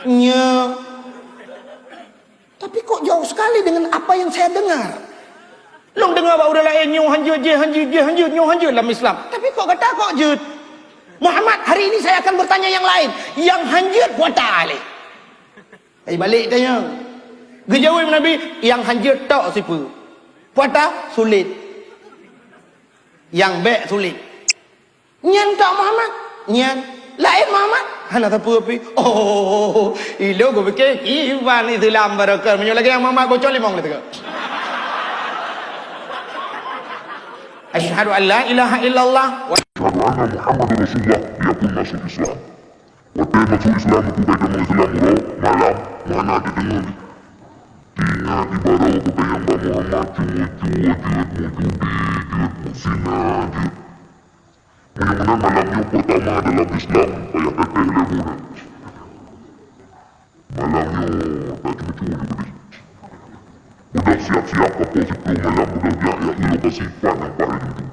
Nya. Tapi kok jauh sekali dengan apa yang saya dengar. Long dengar bahawa udah lain nyo hanjut nyo hanjut dalam Islam. Tapi kok kata kok jut. Muhammad, hari ini saya akan bertanya yang lain. Yang hanjut puata ali. Balik tanya. Gejawab Nabi, yang hanjut tak siapa. Puata sulit. Yang baik sulit. Nyan tak Muhammad? Nyan. Lain Muhammad? Hana apa-apa. Oh, ilo gue fikir Ivan Islam barakah. Menyo lagi yang Muhammad bocor limong gitu ke. Asyhadu an la ilaha illallah wa asyhadu anna Muhammadar Rasulullah. Dia pun masuk Islam. Waktu masuk Islam aku baik Islam malam mana ada dengar. Ingat ibarat aku bayang Muhammad cuma jut musina jut. Mudah-mudahan malamnya pertama dalam Islam payah teteh lemuna. Malamnya tak cuma-cuma juga. Udah siap-siap ke posisi malam udah jaya ilo kesifat yang paling itu.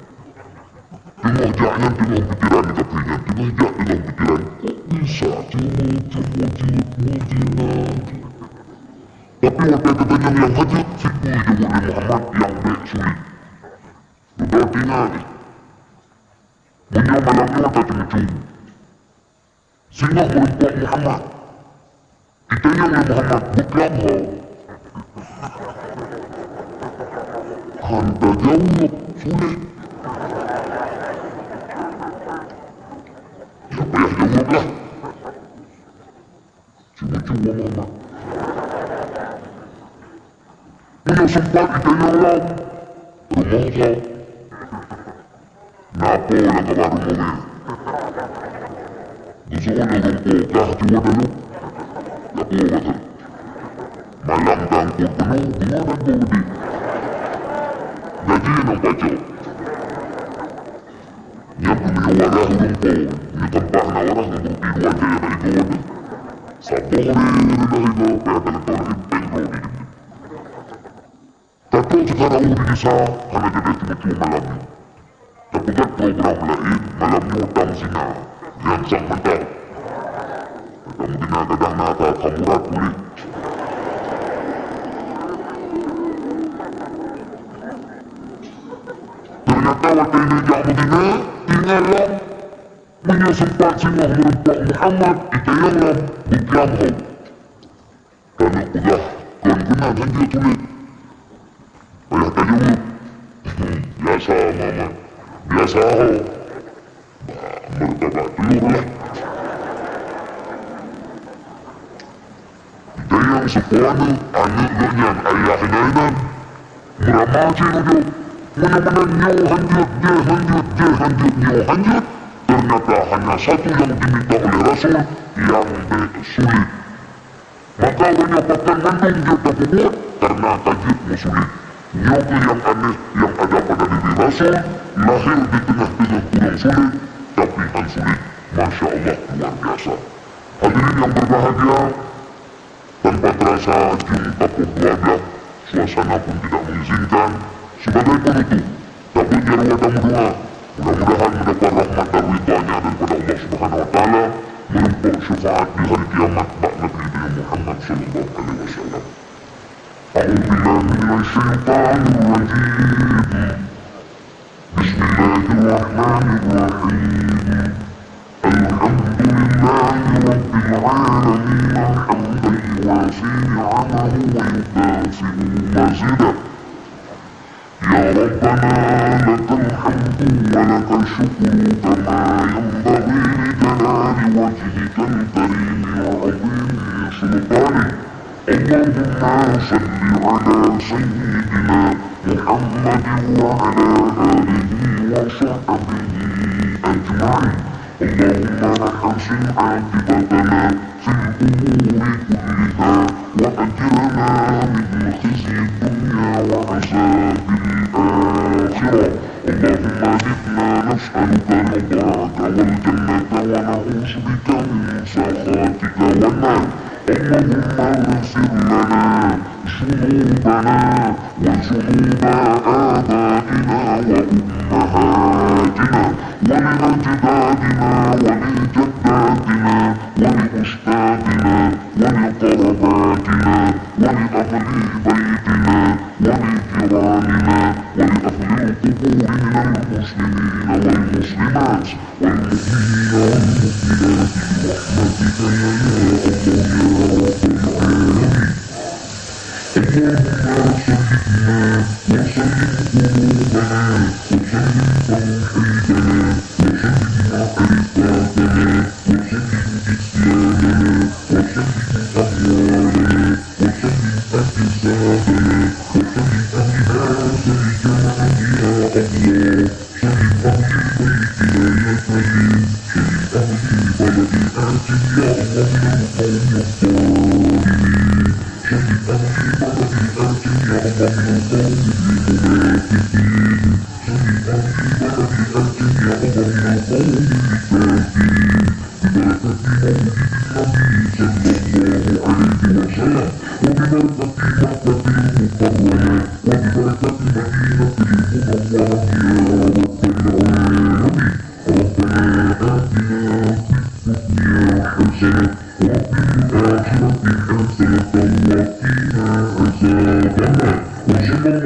Tengok jangan tengok pikiran ni kapinya. Tengok jak tengok pikiran. Kok bisa cuma musina. Tapi waktu katanya yang hajat sipu je oleh Muhammad yang baik sulit. Betul tinggal ni. Bunyi malamnya tak cuma-cuma. Sehingga merempuak Muhammad. Kita yang Muhammad buklam ho. Hanta jauh sulit. Ya payah jawab lah. Cuma-cuma Muhammad. Punya sempat kita yang lam. Rumah kau. Napa yang kabar rumah ni? Gusto ko na rumpo kah cuma dulu. Lapo kata. Malam tangkut penuh bunga dan budi. Gaji ng paco. Niya pumiwara rumpo. Ni tempat na orang ng berpiduan kaya na ikaw na. Sabore na ikaw kaya talagang impengro ni. Tato sekarang uri isa karena jadi cuma-cuma malam ni. Terbuat program lain malam utang sina yang sang mentah. Kamu kadang nata kamurat kulit. Ternyata waktu ini jamu tinggal lang. Menyesempat sina merempak Muhammad itayalah buklam ho. Karena udah kan hanjut tulit. Ayah tayung. Biasa Muhammad. Biasa ho. Mertabak telur lah. Kita yang sepuanu anak ganyan ayah nainan. Meramaci nuju. Benar-benar nyo hanjut nyo hanjut. Ternyata hanya satu yang diminta oleh Rasul yang sulit. Maka menyebabkan mendung jut terbuat karena tajidmu sulit. Nyoke yang aneh yang ada pada diri Rasul lahir di tengah-tengah kurang sulit tapi sulit. Masya Allah luar biasa. Hadirin yang berbahagia, tanpa terasa jung takut wajah, suasana pun tidak mengizinkan. Sebagai penutup, tabun jarwa tamu doa, mudah-mudahan mendapat rahmat dan ridhanya daripada Allah Subhanahu Wa Taala, merempuk syafaat di hari kiamat bak Nabi Muhammad Sallallahu Alaihi Wasallam. أعوذ بالله من الشيطان الرجيم. بسم الله الرحمن الرحيم. الحمد لله رب العالمين حمدا يوافي نعمه ويكافئ مزيدا. يا ربنا لك الحمد ولك الشكر كما ينبغي لجلال وجهك الكريم وعظيم سلطانك. اللهم صل على سيدنا محمد وعلى آله وصحبه أجمعين. اللهم أحسن عاقبتنا في الأمور كلها وأجرنا من خزي الدنيا وعذاب الآخرة اللهم إنا نسألك رضاك والجنة ونعوذ بك من سخطك والنار اللهم اغفر لنا ذنوبنا وذنوب آبائنا وأمهاتنا ولأجدادنا ولجداتنا ولأستاذنا ولقرباتنا ولأهل بيتنا ولجيراننا ولأهل القبور من المسلمين والمسلمات والمؤمنين والمؤمنات برحمتك يا الله يا رب العالمين اللهم سلمنا وسلم قلوبنا وسلم توحيدنا وسلم معرفاتنا وسلم إسلامنا وسلم أموالنا وسلم أجسادنا وسلم أهل هذا الجمع يا الله سلم أهل بيتنا يا كريم سلم أهل بلد آتي يا الله من القوم الظالمين سلم أهل بلد آتي يا الله من القوم المنافقين سلم أهل بلد آتي يا الله من القوم الكافرين ببركة مولد النبي صلى الله عليه وسلم وببركة مكة المكرمة وببركة مدينة المنورة يا رب العالمين ربنا آتنا في الدنيا حسنة وفي الآخرة حسنة وقنا عذاب النار وصلى الله وسلم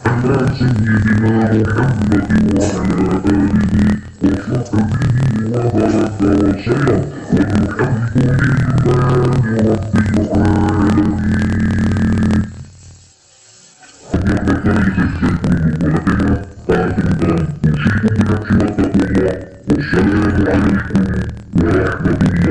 على سيدنا محمد وعلى آله وصحبه وبارك وسلم والحمد لله رب العالمين. اللهم بارك فيكم ولكن أوصيكم بنفسي واتقوا الله والسلام عليكم ورحمة الله